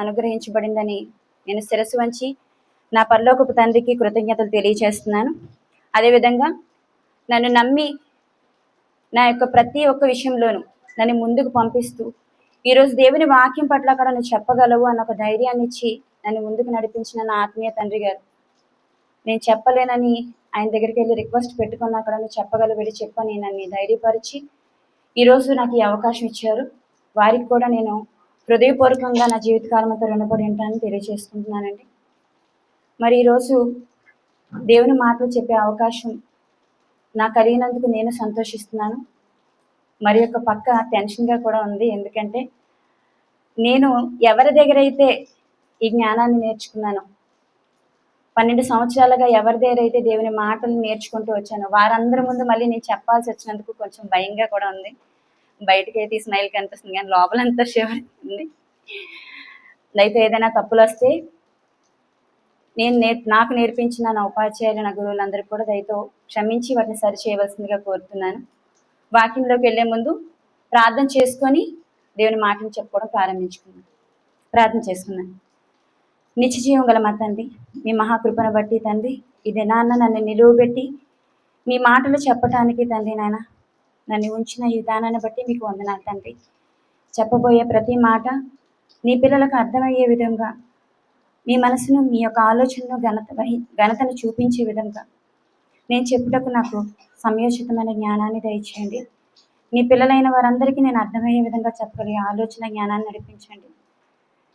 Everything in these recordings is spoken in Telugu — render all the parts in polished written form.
అనుగ్రహించబడిందని నేను శిరస్సు వంచి నా పరలోకపు తండ్రికి కృతజ్ఞతలు తెలియజేస్తున్నాను. అదేవిధంగా నన్ను నమ్మి నా యొక్క ప్రతి ఒక్క విషయంలోనూ నన్ను ముందుకు పంపిస్తూ ఈరోజు దేవుని వాక్యం పట్ల కూడా నువ్వు చెప్పగలవు అన్న ఒక ధైర్యాన్ని ఇచ్చి నన్ను ముందుకు నడిపించిన నా ఆత్మీయ తండ్రి గారు, నేను చెప్పలేనని ఆయన దగ్గరికి వెళ్ళి రిక్వెస్ట్ పెట్టుకున్నా కూడా నువ్వు చెప్పగలవు, వెళ్ళి చెప్పని నన్ను ధైర్యపరిచి ఈరోజు నాకు ఈ అవకాశం ఇచ్చారు. వారికి కూడా నేను హృదయపూర్వకంగా నా జీవితకాలం అంతా రుణపడి ఉంటానని తెలియజేసుకుంటున్నానండి. మరి ఈరోజు దేవుని మాటలు చెప్పే అవకాశం నాకు కలిగినందుకు నేను సంతోషిస్తున్నాను. మరి యొక్క పక్క టెన్షన్గా కూడా ఉంది. ఎందుకంటే నేను ఎవరి దగ్గర అయితే ఈ జ్ఞానాన్ని నేర్చుకున్నాను, 12 సంవత్సరాలుగా ఎవరి దగ్గర అయితే దేవుని మాటలు నేర్చుకుంటూ వచ్చాను, వారందరి ముందు మళ్ళీ నేను చెప్పాల్సి వచ్చినందుకు కొంచెం భయంగా కూడా ఉంది. బయటకి అయితే ఈ స్మైల్ కనిపిస్తుంది కానీ లోపలంతా షివరింగ్. అయితే ఏదైనా తప్పులు వస్తే నాకు నేర్పించిన నా ఉపాధ్యాయులు, నా గురువులందరికీ కూడా దయతో క్షమించి వాటిని సరి చేయవలసిందిగా కోరుతున్నాను. వాక్యంలోకి వెళ్లే ముందు ప్రార్థన చేసుకొని దేవుని మాటలు చెప్పుకోవడం ప్రారంభించుకున్నాను. ప్రార్థన చేసుకున్నాను. నిత్య జీవం గల మా తండ్రి, మీ మహాకృపను బట్టి తండ్రి, ఇది నాన్న నన్ను నిలువబెట్టి మీ మాటలు చెప్పటానికి తండ్రి నాయన నన్ను ఉంచిన ఈ విధానాన్ని బట్టి మీకు వందనాలు తండ్రి. చెప్పబోయే ప్రతి మాట నీ పిల్లలకు అర్థమయ్యే విధంగా, మీ మనసును, మీ యొక్క ఆలోచనను ఘనతను చూపించే విధంగా నేను చెప్పుటకు నాకు సమయోచితమైన జ్ఞానాన్ని దయచేయండి. నీ పిల్లలైన వారందరికీ నేను అర్థమయ్యే విధంగా చెప్పగలిగే ఆలోచన జ్ఞానాన్ని నడిపించండి.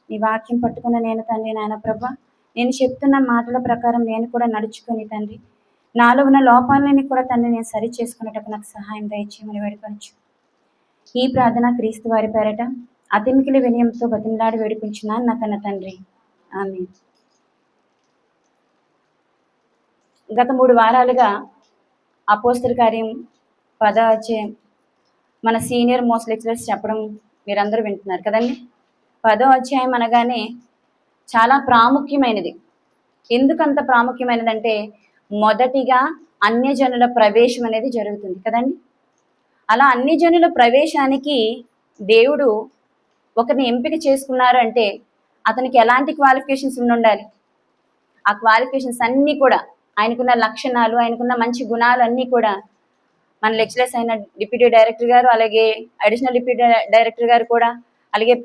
నీ వాక్యం పట్టుకున్న నేను తండ్రి నాయన ప్రభా, నేను చెప్తున్న మాటల ప్రకారం నేను కూడా నడుచుకొని తండ్రి, నాలో ఉన్న లోపాలని కూడా తండ్రి నేను సరి చేసుకునేటప్పుడు నాకు సహాయం దయచేయమని వేడుకొనొచ్చు. ఈ ప్రార్థన క్రీస్తు వారి పేరట అతి మిక్కిలి వినయంతో బతిమలాడి వేడుకుంటున్నాను నా కన్న తండ్రి, ఆమేన్. గత 3 వారాలుగా అపోస్తల కార్యం 10వ అధ్యాయం మన సీనియర్ మోస్ట్ లెక్చరర్స్ చెప్పడం మీరందరూ వింటున్నారు కదండి. 10వ అధ్యాయం అనగానే చాలా ప్రాముఖ్యమైనది. ఎందుకంత ప్రాముఖ్యమైనదంటే మొదటిగా అన్యజనుల ప్రవేశం అనేది జరుగుతుంది కదండి. అలా అన్యజనుల ప్రవేశానికి దేవుడు ఒకరిని ఎంపిక చేసుకున్నారు అంటే అతనికి ఎలాంటి క్వాలిఫికేషన్స్ ఉండాలి? ఆ క్వాలిఫికేషన్స్ అన్నీ కూడా, ఆయనకున్న లక్షణాలు, ఆయనకున్న మంచి గుణాలు అన్నీ కూడా మన లెక్చరర్స్ అయిన డిప్యూటీ డైరెక్టర్ గారు, అలాగే అడిషనల్ డిప్యూటీ డైరెక్టర్ గారు కూడా, అలాగే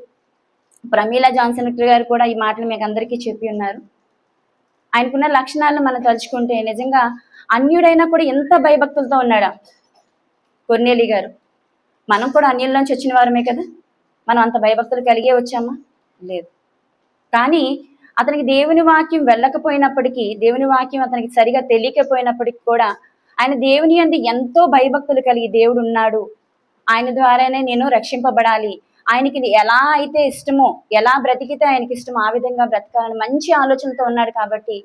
ప్రమీలా జాన్సన్ గారు కూడా ఈ మాటలు మీకు అందరికీ చెప్పి ఉన్నారు. ఆయనకున్న లక్షణాలను మనం తలుచుకుంటే నిజంగా అన్యుడైనా కూడా ఎంత భయభక్తులతో ఉన్నాడా కొర్నేలి గారు. మనం కూడా అన్యుల్లోంచి వచ్చిన వారమే కదా, మనం అంత భయభక్తులు కలిగే వచ్చామా? లేదు. కానీ అతనికి దేవుని వాక్యం వెళ్ళకపోయినప్పటికీ, దేవుని వాక్యం అతనికి సరిగా తెలియకపోయినప్పటికీ కూడా ఆయన దేవుని యందు ఎంతో భయభక్తులు కలిగి దేవుడు ఉన్నాడు, ఆయన ద్వారానే నేను రక్షింపబడాలి, ఆయనకి ఎలా అయితే ఇష్టమో, ఎలా బ్రతికితే ఆయనకి ఇష్టమో ఆ విధంగా బ్రతకాలని మంచి ఆలోచనతో ఉన్నాడు. కాబట్టి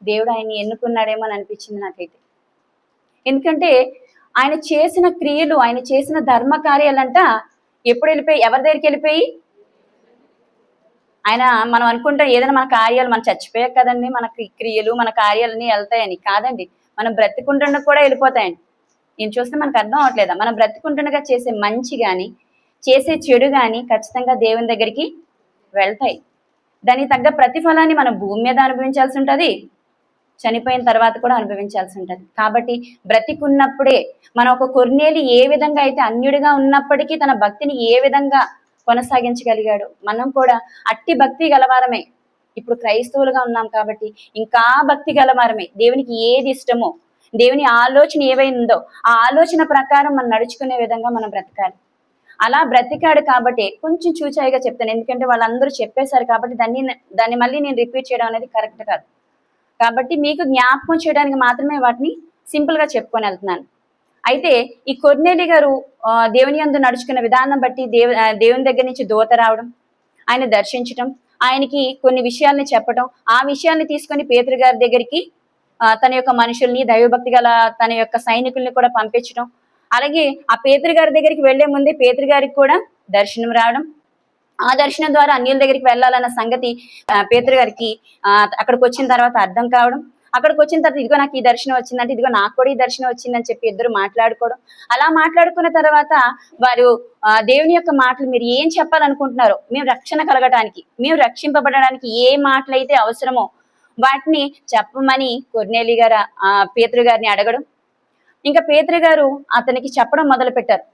దేవుడు ఆయన్ని ఎన్నుకున్నాడేమో అని అనిపించింది నాకైతే. ఎందుకంటే ఆయన చేసిన క్రియలు, ఆయన చేసిన ధర్మ కార్యాలంట ఎప్పుడు వెళ్ళిపోయి, ఎవరి దగ్గరికి వెళ్ళిపోయి, ఆయన మనం అనుకుంటాం ఏదైనా మన కార్యాలు మనం చచ్చిపోయాక కదండి మనకి క్రియలు, మన కార్యాలన్నీ వెళ్తాయని. కాదండి, మనం బ్రతికుంటుండగా కూడా వెళ్ళిపోతాయండి. నేను చూస్తే మనకు అర్థం అవట్లేదా? మనం బ్రతికుంటుండగా చేసే మంచి కానీ చేసే చెడు కానీ ఖచ్చితంగా దేవుని దగ్గరికి వెళ్తాయి. దానికి తగ్గ ప్రతిఫలాన్ని మనం భూమి మీద అనుభవించాల్సి ఉంటుంది, చనిపోయిన తర్వాత కూడా అనుభవించాల్సి ఉంటుంది. కాబట్టి బ్రతికున్నప్పుడే మనం ఒక కొర్నేలి ఏ విధంగా అయితే అన్యుడిగా ఉన్నప్పటికీ తన భక్తిని ఏ విధంగా కొనసాగించగలిగాడు, మనం కూడా అట్టి భక్తి గలవారమే. ఇప్పుడు క్రైస్తవులుగా ఉన్నాం కాబట్టి ఇంకా భక్తి గలవారమే. దేవునికి ఏది ఇష్టమో, దేవుని ఆలోచన ఏవైందో ఆ ఆలోచన ప్రకారం మనం నడుచుకునే విధంగా మనం బ్రతకాలి. అలా బ్రతికాడు కాబట్టి కొంచెం చూచాయిగా చెప్తాను, ఎందుకంటే వాళ్ళందరూ చెప్పేశారు కాబట్టి దాన్ని మళ్ళీ నేను రిపీట్ చేయడం అనేది కరెక్ట్ కాదు. కాబట్టి మీకు జ్ఞాపకం చేయడానికి మాత్రమే వాటిని సింపుల్గా చెప్పుకొని వెళ్తున్నాను. అయితే ఈ కొర్నేలి గారు దేవుని యందు నడుచుకున్న విధానం బట్టి దేవుని దగ్గర నుంచి దూత రావడం, ఆయన దర్శించడం, ఆయనకి కొన్ని విషయాల్ని చెప్పడం, ఆ విషయాల్ని తీసుకొని పేతురు గారి దగ్గరికి తన యొక్క మనుషుల్ని, దైవభక్తి గల తన యొక్క సైనికుల్ని కూడా పంపించడం, అలాగే ఆ పేతురు గారి దగ్గరికి వెళ్లే ముందే పేతురు గారికి కూడా దర్శనం రావడం, ఆ దర్శనం ద్వారా అన్యుల దగ్గరికి వెళ్ళాలన్న సంగతి పేతురు గారికి అక్కడికి వచ్చిన తర్వాత అర్థం కావడం, అక్కడికి వచ్చిన తర్వాత ఇదిగో నాకు ఈ దర్శనం వచ్చిందంటే ఇదిగో నాకు కూడా ఈ దర్శనం వచ్చిందని చెప్పి ఇద్దరు మాట్లాడుకోవడం. అలా మాట్లాడుకున్న తర్వాత వారు దేవుని యొక్క మాటలు మీరు ఏం చెప్పాలనుకుంటున్నారో, మేము రక్షణ కలగడానికి, మేము రక్షింపబడడానికి ఏ మాటలైతే అవసరమో వాటిని చెప్పమని కొర్నేలి గారు పేతురు గారిని అడగడం. ఇంకా పేతురు గారు అతనికి చెప్పడం మొదలు పెట్టారు.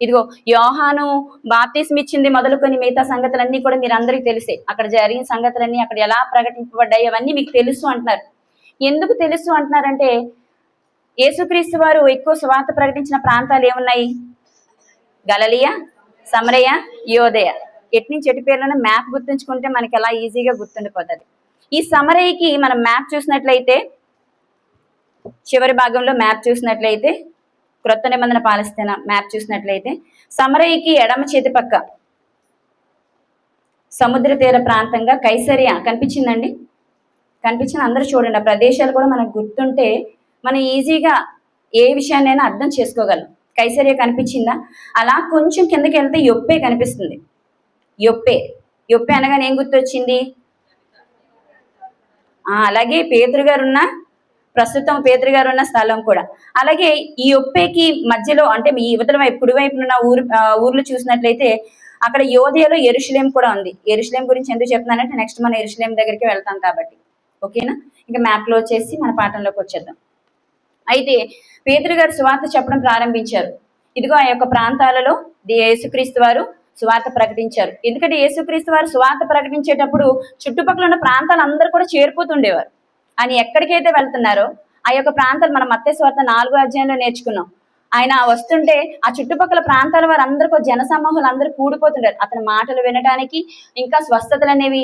ఇదిగో యోహాను బాప్తిస్మ ఇచ్చింది మొదలుకొని మిగతా సంగతులన్నీ కూడా మీరు అందరికీ తెలిసే, అక్కడ జరిగిన సంగతులన్నీ అక్కడ ఎలా ప్రకటింపబడ్డాయి అవన్నీ మీకు తెలుసు అంటున్నారు. ఎందుకు తెలుసు అంటున్నారంటే యేసుక్రీస్తు వారు ఎక్కువ సువార్త ప్రకటించిన ప్రాంతాలు ఏమున్నాయి? గలిలయ, సమరయ, యోదయ. ఎటు నుంచి ఎటు పేర్లను మ్యాప్ గుర్తుంచుకుంటే మనకి ఎలా ఈజీగా గుర్తుండిపోతుంది. ఈ సమరయకి మనం మ్యాప్ చూసినట్లయితే, చివరి భాగంలో మ్యాప్ చూసినట్లయితే, క్రొత్త నిబంధన పాలస్తీనా మ్యాప్ చూసినట్లయితే సమరయకి ఎడమ చేతి పక్క సముద్ర తీర ప్రాంతంగా కైసరియా కనిపించిందండి. కనిపించిన అందరూ చూడండి. ఆ ప్రదేశాలు కూడా మనకు గుర్తుంటే మనం ఈజీగా ఏ విషయాన్నైనా అర్థం చేసుకోగలం. కైసరియా కనిపించిందా? అలా కొంచెం కిందకి వెళ్తే యొప్పే కనిపిస్తుంది. యొప్పే అనగానే ఏం గుర్తొచ్చింది? అలాగే పేతురు గారు ప్రస్తుతం పేతురు గారు ఉన్న స్థలం కూడా. అలాగే ఈ యొప్పేకి మధ్యలో అంటే ఈ యువతల వైపు కుడి వైపున ఉన్న ఊర్లు చూసినట్లయితే అక్కడ యోదయలో యెరూషలేం కూడా ఉంది. యెరూషలేం గురించి ఎందుకు చెప్తున్నానంటే నెక్స్ట్ మనం యెరూషలేం దగ్గరికి వెళ్తాం కాబట్టి. ఓకేనా? ఇంకా మ్యాప్ లో వచ్చేసి మన పాఠంలోకి వచ్చేద్దాం. అయితే పేతురు గారు సువార్త చెప్పడం ప్రారంభించారు. ఇదిగో ఆ యొక్క ప్రాంతాలలో యేసుక్రీస్తు వారు సువార్త ప్రకటించారు. ఎందుకంటే యేసుక్రీస్తు వారు సువార్త ప్రకటించేటప్పుడు చుట్టుపక్కల ఉన్న ప్రాంతాలు అందరూ కూడా చేరిపోతుండేవారు. ఆయన ఎక్కడికైతే వెళ్తున్నారో ఆ యొక్క ప్రాంతాలు మనం మత్తయి సువార్త 4వ అధ్యాయంలో నేర్చుకున్నాం. ఆయన వస్తుంటే ఆ చుట్టుపక్కల ప్రాంతాల వారు అందరూ జనసమూహాలు అందరూ కూడిపోతుంటారు అతని మాటలు వినడానికి. ఇంకా స్వస్థతలు అనేవి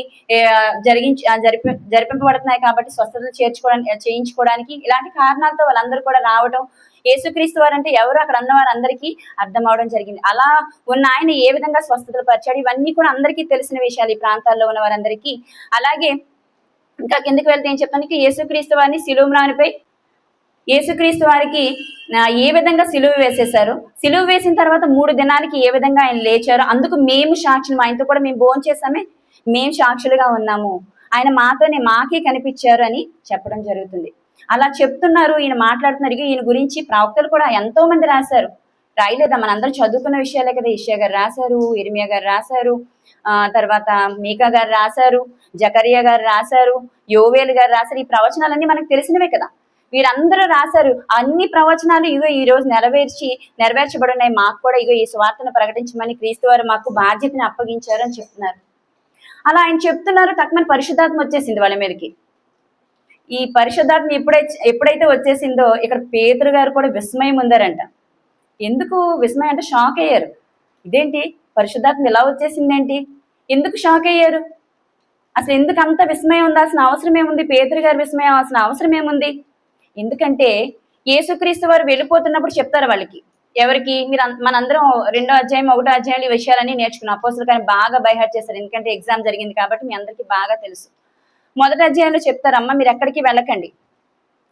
జరిపింపబడుతున్నాయి కాబట్టి స్వస్థతలు చేయించుకోవడానికి ఇలాంటి కారణాలతో వాళ్ళందరూ కూడా రావడం, యేసుక్రీస్తు వారు అంటే ఎవరు అక్కడ ఉన్న వారందరికీ అర్థం అవడం జరిగింది. అలా ఉన్న ఆయన ఏ విధంగా స్వస్థతలు పరిచాడు ఇవన్నీ కూడా అందరికీ తెలిసిన విషయాలు ఈ ప్రాంతాల్లో ఉన్న వారందరికీ. అలాగే ఇంకా కిందకి వెళ్తే ఏం చెప్తానికి యేసుక్రీస్తు వారిని శిలువరానిపై యేసుక్రీస్తు వారికి ఏ విధంగా సిలువ వేసేశారు, సిలువ వేసిన తర్వాత 3 దినాలకి ఏ విధంగా ఆయన లేచారు, అందుకు మేము సాక్షులు, ఆయనతో కూడా మేము భోంచేసామే, మేము సాక్షులుగా ఉన్నాము, ఆయన మాకే కనిపించారు అని చెప్పడం జరుగుతుంది. అలా చెప్తున్నారు, ఈయన మాట్లాడుతున్నారు. ఈయన గురించి ప్రవక్తలు కూడా ఎంతో మంది రాశారు. రాయలేదా? మనందరం చదువుకున్న విషయాలే కదా. యెషయా గారు రాశారు, ఇర్మియా గారు రాశారు, తర్వాత మీకా గారు రాశారు, జకరియా గారు రాశారు, యోవేలు గారు రాశారు. ఈ ప్రవచనాలన్నీ మనకు తెలిసినవే కదా. వీరందరూ రాశారు. అన్ని ప్రవచనాలు ఇగో ఈ రోజు నెరవేర్చబడున్నాయి. మాకు కూడా ఇగో ఈ సువార్తను ప్రకటించమని క్రీస్తు వారు మాకు బాధ్యతని అప్పగించారు అని చెప్తున్నారు. అలా ఆయన చెప్తున్నారు. తక్కువ పరిశుద్ధాత్మ వచ్చేసింది వాళ్ళ మీదకి. ఈ పరిశుద్ధాత్మ ఎప్పుడైతే వచ్చేసిందో ఇక్కడ పేతురు గారు కూడా విస్మయం ఉందారంట. ఎందుకు విస్మయం అంటే షాక్ అయ్యారు. ఇదేంటి పరిశుద్ధాత్మ ఇలా వచ్చేసిందేంటి, ఎందుకు షాక్ అయ్యారు? అసలు ఎందుకు అంత విస్మయం ఉండాల్సిన అవసరం ఏముంది? పేతురు గారు విస్మయం అవ్వాల్సిన అవసరం ఏముంది? ఎందుకంటే యేసుక్రీస్తు వారు వెళ్ళిపోతున్నప్పుడు చెప్తారు వాళ్ళకి, ఎవరికి? మనందరం 2వ అధ్యాయం 1వ అధ్యాయం ఈ విషయాలన్నీ నేర్చుకున్నాం. అపోస్తలులు కానీ బాగా బైహార్ట్ చేస్తారు, ఎందుకంటే ఎగ్జామ్ జరిగింది కాబట్టి మీ అందరికీ బాగా తెలుసు. 1వ అధ్యాయంలో చెప్తారు, అమ్మ మీరు ఎక్కడికి వెళ్ళకండి,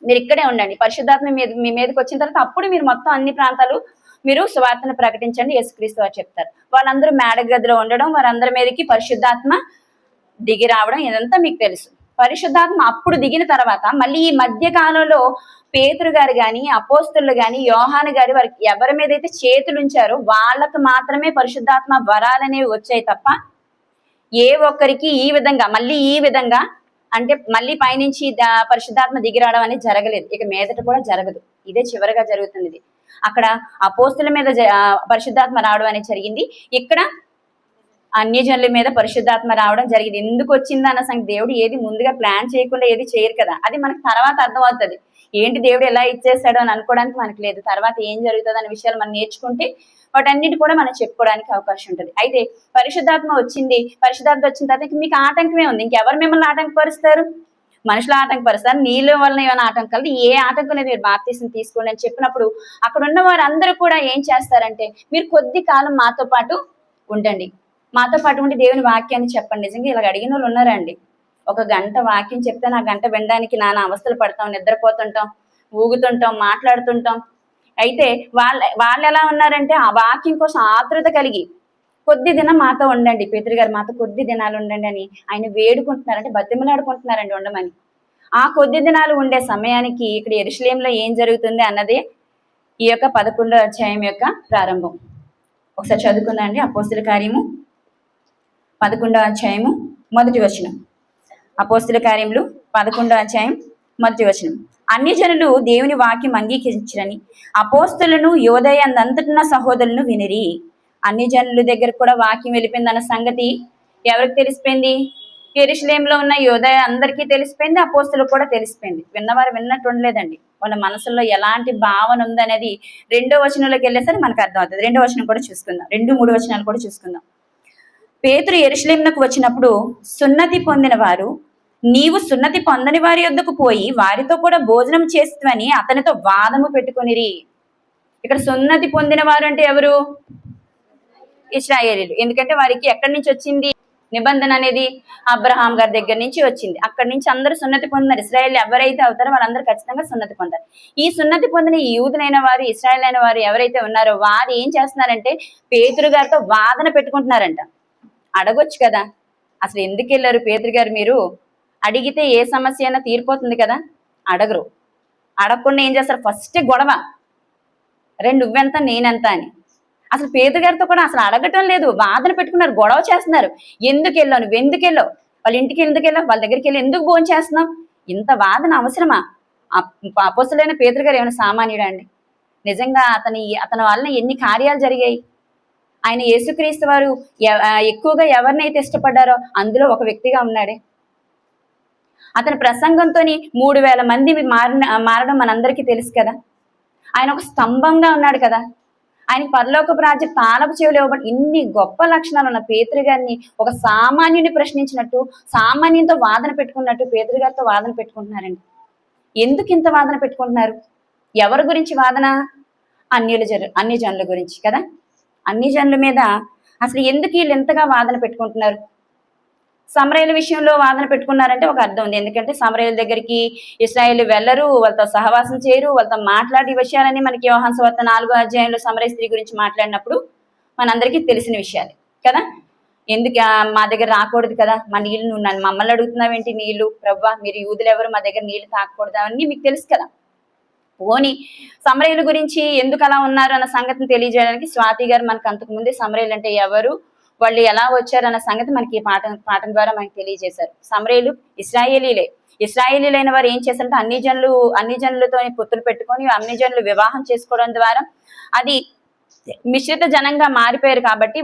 మీరు ఇక్కడే ఉండండి, పరిశుద్ధాత్మ మీ మీదకి వచ్చిన తర్వాత అప్పుడు మీరు మొత్తం అన్ని ప్రాంతాలు మీరు సువార్తను ప్రకటించండి యేసుక్రీస్తు వారు చెప్తారు. వాళ్ళందరూ మేడ గదిలో ఉండడం, వారందరి మీదకి పరిశుద్ధాత్మ దిగి రావడం ఇదంతా మీకు తెలుసు. పరిశుద్ధాత్మ అప్పుడు దిగిన తర్వాత మళ్ళీ ఈ మధ్య కాలంలో పేతురు గారు కానీ, అపోస్తలులు కానీ, యోహాను గారి వారికి ఎవరి మీద అయితే చేతులు ఉంచారో వాళ్ళకు మాత్రమే పరిశుద్ధాత్మ వరాలనేవి వచ్చాయి తప్ప ఏ ఒక్కరికి ఈ విధంగా అంటే మళ్ళీ పైనుంచి పరిశుద్ధాత్మ దిగిరావడం అనేది జరగలేదు. ఇక మీదట కూడా జరగదు. ఇదే చివరిగా జరుగుతుంది. ఇది అక్కడ అపోస్తుల మీద పరిశుద్ధాత్మ రావడం అనేది జరిగింది. ఇక్కడ అన్యజనుల మీద పరిశుద్ధాత్మ రావడం జరిగింది. ఎందుకు వచ్చింది అన్న సంగతి దేవుడు ఏది ముందుగా ప్లాన్ చేయకుండా ఏది చేయరు కదా. అది మనకు తర్వాత అర్థమవుతుంది. ఏంటి దేవుడు ఎలా ఇచ్చేసాడు అని అనుకోవడానికి మనకు లేదు. తర్వాత ఏం జరుగుతుంది అనే విషయాలు మనం నేర్చుకుంటే వాటన్నిటి కూడా మనం చెప్పుకోవడానికి అవకాశం ఉంటుంది. అయితే పరిశుద్ధాత్మ వచ్చింది. పరిశుద్ధాత్మ వచ్చిన తర్వాత మీకు ఆటంకమే ఉంది. ఇంకెవరు మిమ్మల్ని ఆటంకపరుస్తారు? మనుషులు ఆటంకపరుస్తారు. నీళ్ళ వలన ఏమైనా ఆటంకాలు, ఏ ఆటంకం లేదు, మీరు బాప్తిసం తీసుకోండి అని చెప్పినప్పుడు అక్కడ ఉన్న వారందరూ కూడా ఏం చేస్తారంటే, మీరు కొద్ది కాలం మాతో పాటు ఉండండి, మాతో పాటు ఉండి దేవుని వాక్యాన్ని చెప్పండి. నిజంగా ఇలా అడిగిన వాళ్ళు ఉన్నారండి. 1 గంట వాక్యం చెప్తే నా గంట వినడానికి నానా అవస్థలు పడతాం, నిద్రపోతుంటాం, ఊగుతుంటాం, మాట్లాడుతుంటాం. అయితే వాళ్ళు ఎలా ఉన్నారంటే ఆ వాక్యం కోసం ఆతృత కలిగి కొద్ది దినం మాతో ఉండండి, పేతురు గారు మాతో కొద్ది దినాలు ఉండండి అని ఆయన వేడుకుంటున్నారంటే బతిమలాడుకుంటున్నారండి ఉండమని. ఆ కొద్ది దినాలు ఉండే సమయానికి ఇక్కడ యెరూషలేములో ఏం జరుగుతుంది అన్నదే ఈ యొక్క 11వ అధ్యాయం యొక్క ప్రారంభం. ఒకసారి చదువుకుందాండి. అపోస్తుల కార్యము 11వ అధ్యాయము మొదటి వచనం. అపోస్తుల కార్యములు 11వ అధ్యాయం మొదటి వచనం. అన్ని జనులు దేవుని వాక్యం అంగీకరించరని అపోస్తులను యోదయందంతటిన సహోదరులను వినిరి. అన్ని జనుల దగ్గర కూడా వాక్యం వెళ్ళిపోయింది అన్న సంగతి ఎవరికి తెలిసిపోయింది? యెరూషలేములో ఉన్న యోదయ అందరికీ తెలిసిపోయింది, అపోస్తులకు కూడా తెలిసిపోయింది. విన్నవారు విన్నట్టు ఉండలేదండి. వాళ్ళ మనసులో ఎలాంటి భావన ఉందనేది 2వ వచనంలోకి వెళ్ళేసరికి మనకు అర్థమవుతుంది. 2వ వచనం కూడా చూసుకుందాం, 2, 3 వచనాలు కూడా చూసుకుందాం. పేతురు యెరూషలేమునకు వచ్చినప్పుడు సున్నతి పొందిన వారు, నీవు సున్నతి పొందని వారి యొద్దకు పోయి వారితో కూడా భోజనం చేస్తువని అతనితో వాదము పెట్టుకొనిరి. ఇక్కడ సున్నతి పొందిన వారు అంటే ఎవరు? ఇశ్రాయేలీలు. ఎందుకంటే వారికి ఎక్కడి నుంచి వచ్చింది నిబంధన అనేది? అబ్రహాం గారి దగ్గర నుంచి వచ్చింది. అక్కడి నుంచి అందరూ సున్నతి పొందినారు. ఇశ్రాయేల్ ఎవరైతే అవుతారో వాళ్ళందరూ ఖచ్చితంగా సున్నతి పొందారు. ఈ సున్నతి పొందిన ఈ యూదులైన వారు, ఇశ్రాయేల్ అయిన వారు ఎవరైతే ఉన్నారో వారు ఏం చేస్తున్నారంటే పేతురు గారితో వాదన పెట్టుకుంటున్నారంట. అడగొచ్చు కదా, అసలు ఎందుకు వెళ్ళారు పేతురు గారు మీరు? అడిగితే ఏ సమస్య అయినా తీరిపోతుంది కదా. అడగరు. అడగకుండా ఏం చేస్తారు? ఫస్ట్ గొడవ, రెండు నువ్వెంత నేనెంత అని. అసలు పేతురు గారితో కూడా అసలు అడగటం లేదు, వాదన పెట్టుకున్నారు, గొడవ చేస్తున్నారు. ఎందుకు వెళ్ళావు, నువ్వు ఎందుకు వెళ్ళావు, వాళ్ళ ఇంటికి ఎందుకు వెళ్ళావు, వాళ్ళ దగ్గరికి వెళ్ళి ఎందుకు భోజనం చేస్తున్నావు? ఇంత వాదన అవసరమా? అపోస్తలుడైన పేతురు గారు ఏమైనా సామాన్యుడా అండి? నిజంగా అతని వలన ఎన్ని కార్యాలు జరిగాయి. ఆయన యేసుక్రీస్తు వారు ఎక్కువగా ఎవరినైతే ఇష్టపడ్డారో అందులో ఒక వ్యక్తిగా ఉన్నాడే. అతని ప్రసంగంతో 3,000 మంది మారడం మనందరికీ తెలుసు కదా. ఆయన ఒక స్తంభంగా ఉన్నాడు కదా. ఆయన పరలోకపు రాజ్య తాళపు చెవులు ఇవ్వబడి ఇన్ని గొప్ప లక్షణాలు ఉన్న పేతురు గారిని ఒక సామాన్యుని ప్రశ్నించినట్టు, సామాన్యంతో వాదన పెట్టుకున్నట్టు పేతురు గారితో వాదన పెట్టుకుంటున్నారండి. ఎందుకు ఇంత వాదన పెట్టుకుంటున్నారు? ఎవరి గురించి వాదన? అన్ని జనుల గురించి కదా. అన్ని జనుల మీద అసలు ఎందుకు వీళ్ళు ఎంతగా వాదన పెట్టుకుంటున్నారు? సమరయుల విషయంలో వాదన పెట్టుకున్నారంటే ఒక అర్థం ఉంది. ఎందుకంటే సమరయుల దగ్గరికి ఇశ్రాయేలు వెళ్ళరు, వాళ్ళతో సహవాసం చేయరు, వాళ్ళతో మాట్లాడే విషయాలని మనకి యోహాను సువార్త 4వ అధ్యాయంలో సమరయ స్త్రీ గురించి మాట్లాడినప్పుడు మనందరికీ తెలిసిన విషయాలు కదా. ఎందుకు మా దగ్గర రాకూడదు కదా, మా నీళ్ళు నువ్వు నన్ను మమ్మల్ని అడుగుతున్నావేంటి నీళ్లు? ప్రవ్వా మీరు యూదులు ఎవరు, మా దగ్గర నీళ్లు తాకూడదు అని మీకు తెలుసు కదా. పోని సమరయుల గురించి ఎందుకు అలా ఉన్నారు అన్న సంగతిని తెలియజేయడానికి స్వాతి గారు మనకు అంతకుముందే సమరయులు అంటే ఎవరు, వాళ్ళు ఎలా వచ్చారు అన్న సంగతి మనకి పాఠం ద్వారా మనకి తెలియజేశారు. సమరయులు ఇశ్రాయేలీలైన వారు ఏం చేశారంటే అన్ని జనులతో పొత్తులు పెట్టుకొని అన్ని జనులు వివాహం చేసుకోవడం ద్వారా అది మిశ్రిత జనంగా మారిపోయారు. కాబట్టి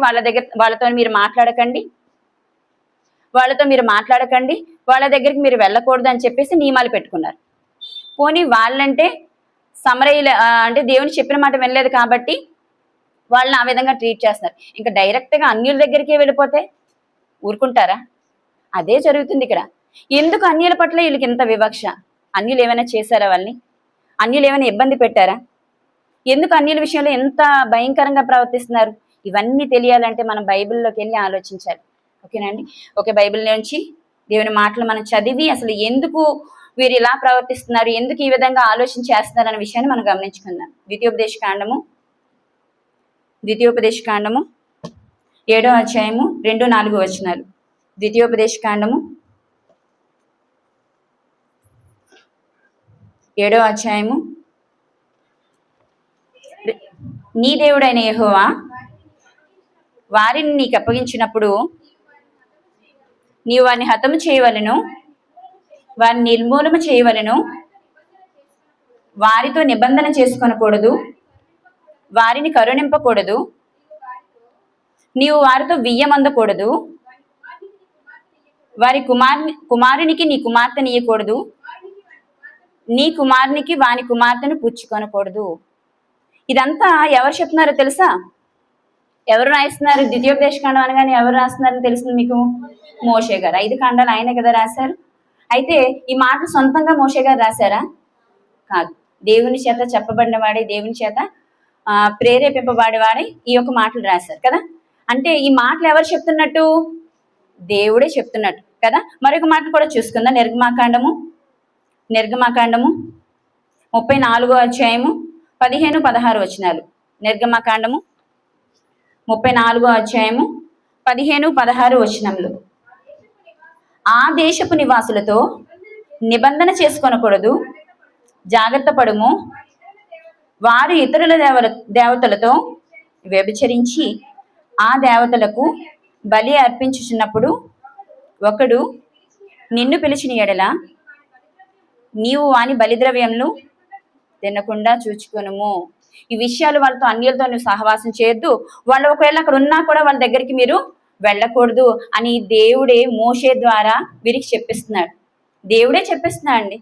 వాళ్ళతో మీరు మాట్లాడకండి, వాళ్ళ దగ్గరికి మీరు వెళ్ళకూడదు అని చెప్పేసి నియమాలు పెట్టుకున్నారు. పోనీ వాళ్ళంటే సమరయులు అంటే దేవుని చెప్పిన మాట వినలేదు కాబట్టి వాళ్ళని ఆ విధంగా ట్రీట్ చేస్తున్నారు. ఇంకా డైరెక్ట్గా అన్యుల దగ్గరికే వెళ్ళిపోతే ఊరుకుంటారా? అదే జరుగుతుంది ఇక్కడ. ఎందుకు అన్యుల పట్ల వీళ్ళకి ఇంత వివక్ష? అన్యులు ఏమైనా చేశారా వాళ్ళని? అన్యులు ఏమైనా ఇబ్బంది పెట్టారా? ఎందుకు అన్యుల విషయంలో ఎంత భయంకరంగా ప్రవర్తిస్తున్నారు? ఇవన్నీ తెలియాలంటే మనం బైబిల్లోకి వెళ్ళి ఆలోచించాలి. ఓకేనండి. ఓకే, బైబిల్ నుంచి దేవుని మాటలు మనం చదివి అసలు ఎందుకు వీరు ఇలా ప్రవర్తిస్తున్నారు, ఎందుకు ఈ విధంగా ఆలోచన చేస్తున్నారు అనే విషయాన్ని మనం గమనించుకుందాం. ద్వితీయోపదేశ కాండము 7వ అధ్యాయము 2, 4 వచనాలు. ద్వితీయోపదేశ కాండము 7వ అధ్యాయము. నీ దేవుడైన యెహోవా వారిని నీకు అప్పగించినప్పుడు నీవు వారిని హతము చేయవలెను, వారిని నిర్మూలన చేయవలెను, వారితో నిబంధన చేసుకొనకూడదు, వారిని కరుణింపకూడదు, నీవు వారితో వియ్యమందకూడదు, వారి కుమారునికి నీ కుమార్తెని ఇయ్యకూడదు, నీ కుమారునికి వాని కుమార్తెను పుచ్చుకొనకూడదు. ఇదంతా ఎవరు చెప్తున్నారో తెలుసా? ఎవరు రాయిస్తున్నారు? ద్వితీయోపదేశ కాండం అనగానే ఎవరు రాస్తున్నారని తెలుస్తుంది మీకు? మోషే గారు. 5 కాండాలు ఆయనే కదా రాశారు. అయితే ఈ మాటలు సొంతంగా మోషే గారు రాశారా? కాదు. దేవుని చేత చెప్పబడిన వాడే, దేవుని చేత ప్రేరేపింపబడేవాడే ఈ యొక్క మాటలు రాశారు కదా. అంటే ఈ మాటలు ఎవరు చెప్తున్నట్టు? దేవుడే చెప్తున్నట్టు కదా. మరొక మాట కూడా చూసుకుందాం. నిర్గమాకాండము 34వ అధ్యాయము 15, 16 వచనాలు. నిర్గమాకాండము 34వ అధ్యాయము 15, 16 వచనములు. ఆ దేశపు నివాసులతో నిబంధన చేసుకొనకూడదు, జాగ్రత్త పడుము. వారు ఇతరుల దేవతలతో వ్యభిచరించి ఆ దేవతలకు బలి అర్పించుచున్నప్పుడు ఒకడు నిన్ను పిలిచిన ఎడల నీవు వాని బలిద్రవ్యములు తినకుండా చూచుకొనుము. ఈ విషయాలు వాళ్ళతో అన్యులతో నువ్వు సహవాసం చేయొద్దు. వాళ్ళు ఒకవేళ అక్కడ ఉన్నా కూడా వాళ్ళ దగ్గరికి మీరు వెళ్ళకూడదు అని దేవుడే మోషే ద్వారా వీరికి చెప్పిస్తున్నాడు. దేవుడే చెప్పిస్తున్నాడు అండి.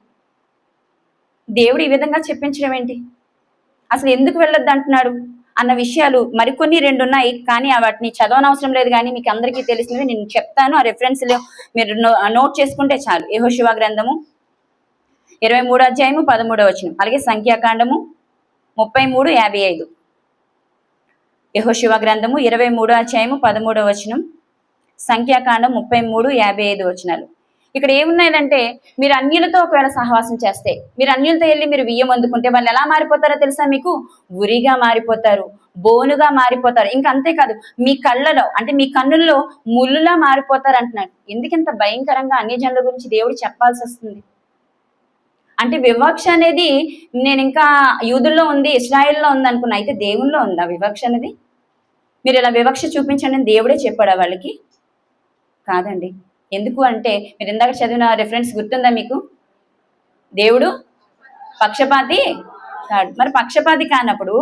దేవుడు ఈ విధంగా చెప్పించడం ఏంటి? అసలు ఎందుకు వెళ్ళొద్దు అంటున్నాడు అన్న విషయాలు మరికొన్ని 2 ఉన్నాయి, కానీ వాటిని చదవనవసరం లేదు. కానీ మీకు అందరికీ తెలిసినవి నేను చెప్తాను. ఆ రెఫరెన్స్లు మీరు నోట్ చేసుకుంటే చాలు. యెహోషువ గ్రంథము 23:13. అలాగే సంఖ్యాకాండము 33:55. యెహోషువ గ్రంథము 23:13, సంఖ్యాకాండం 33:55. ఇక్కడ ఏమున్నాయంటే, మీరు అన్యులతో ఒకవేళ సహవాసం చేస్తే, మీరు అన్యులతో వెళ్ళి మీరు బియ్యం అందుకుంటే వాళ్ళు ఎలా మారిపోతారో తెలుసా మీకు? ఉరిగా మారిపోతారు, బోనుగా మారిపోతారు. ఇంకా అంతేకాదు, మీ కళ్ళలో అంటే మీ కన్నుల్లో ముళ్ళులా మారిపోతారు అంటున్నాడు. ఎందుకంత భయంకరంగా అన్య జనుల గురించి దేవుడు చెప్పాల్సి వస్తుంది అంటే, వివక్ష అనేది నేను ఇంకా యూదుల్లో ఉంది, ఇశ్రాయేల్లో ఉంది అనుకున్నా. అయితే దేవుల్లో ఉందా వివక్ష అనేది? మీరు ఇలా వివక్ష చూపించండి అని దేవుడే చెప్పాడా వాళ్ళకి? కాదండి. ఎందుకు అంటే, మీరు ఇందాక చదివిన రెఫరెన్స్ గుర్తుందా మీకు? దేవుడు పక్షపాతి కాదు. మరి పక్షపాతి కానప్పుడు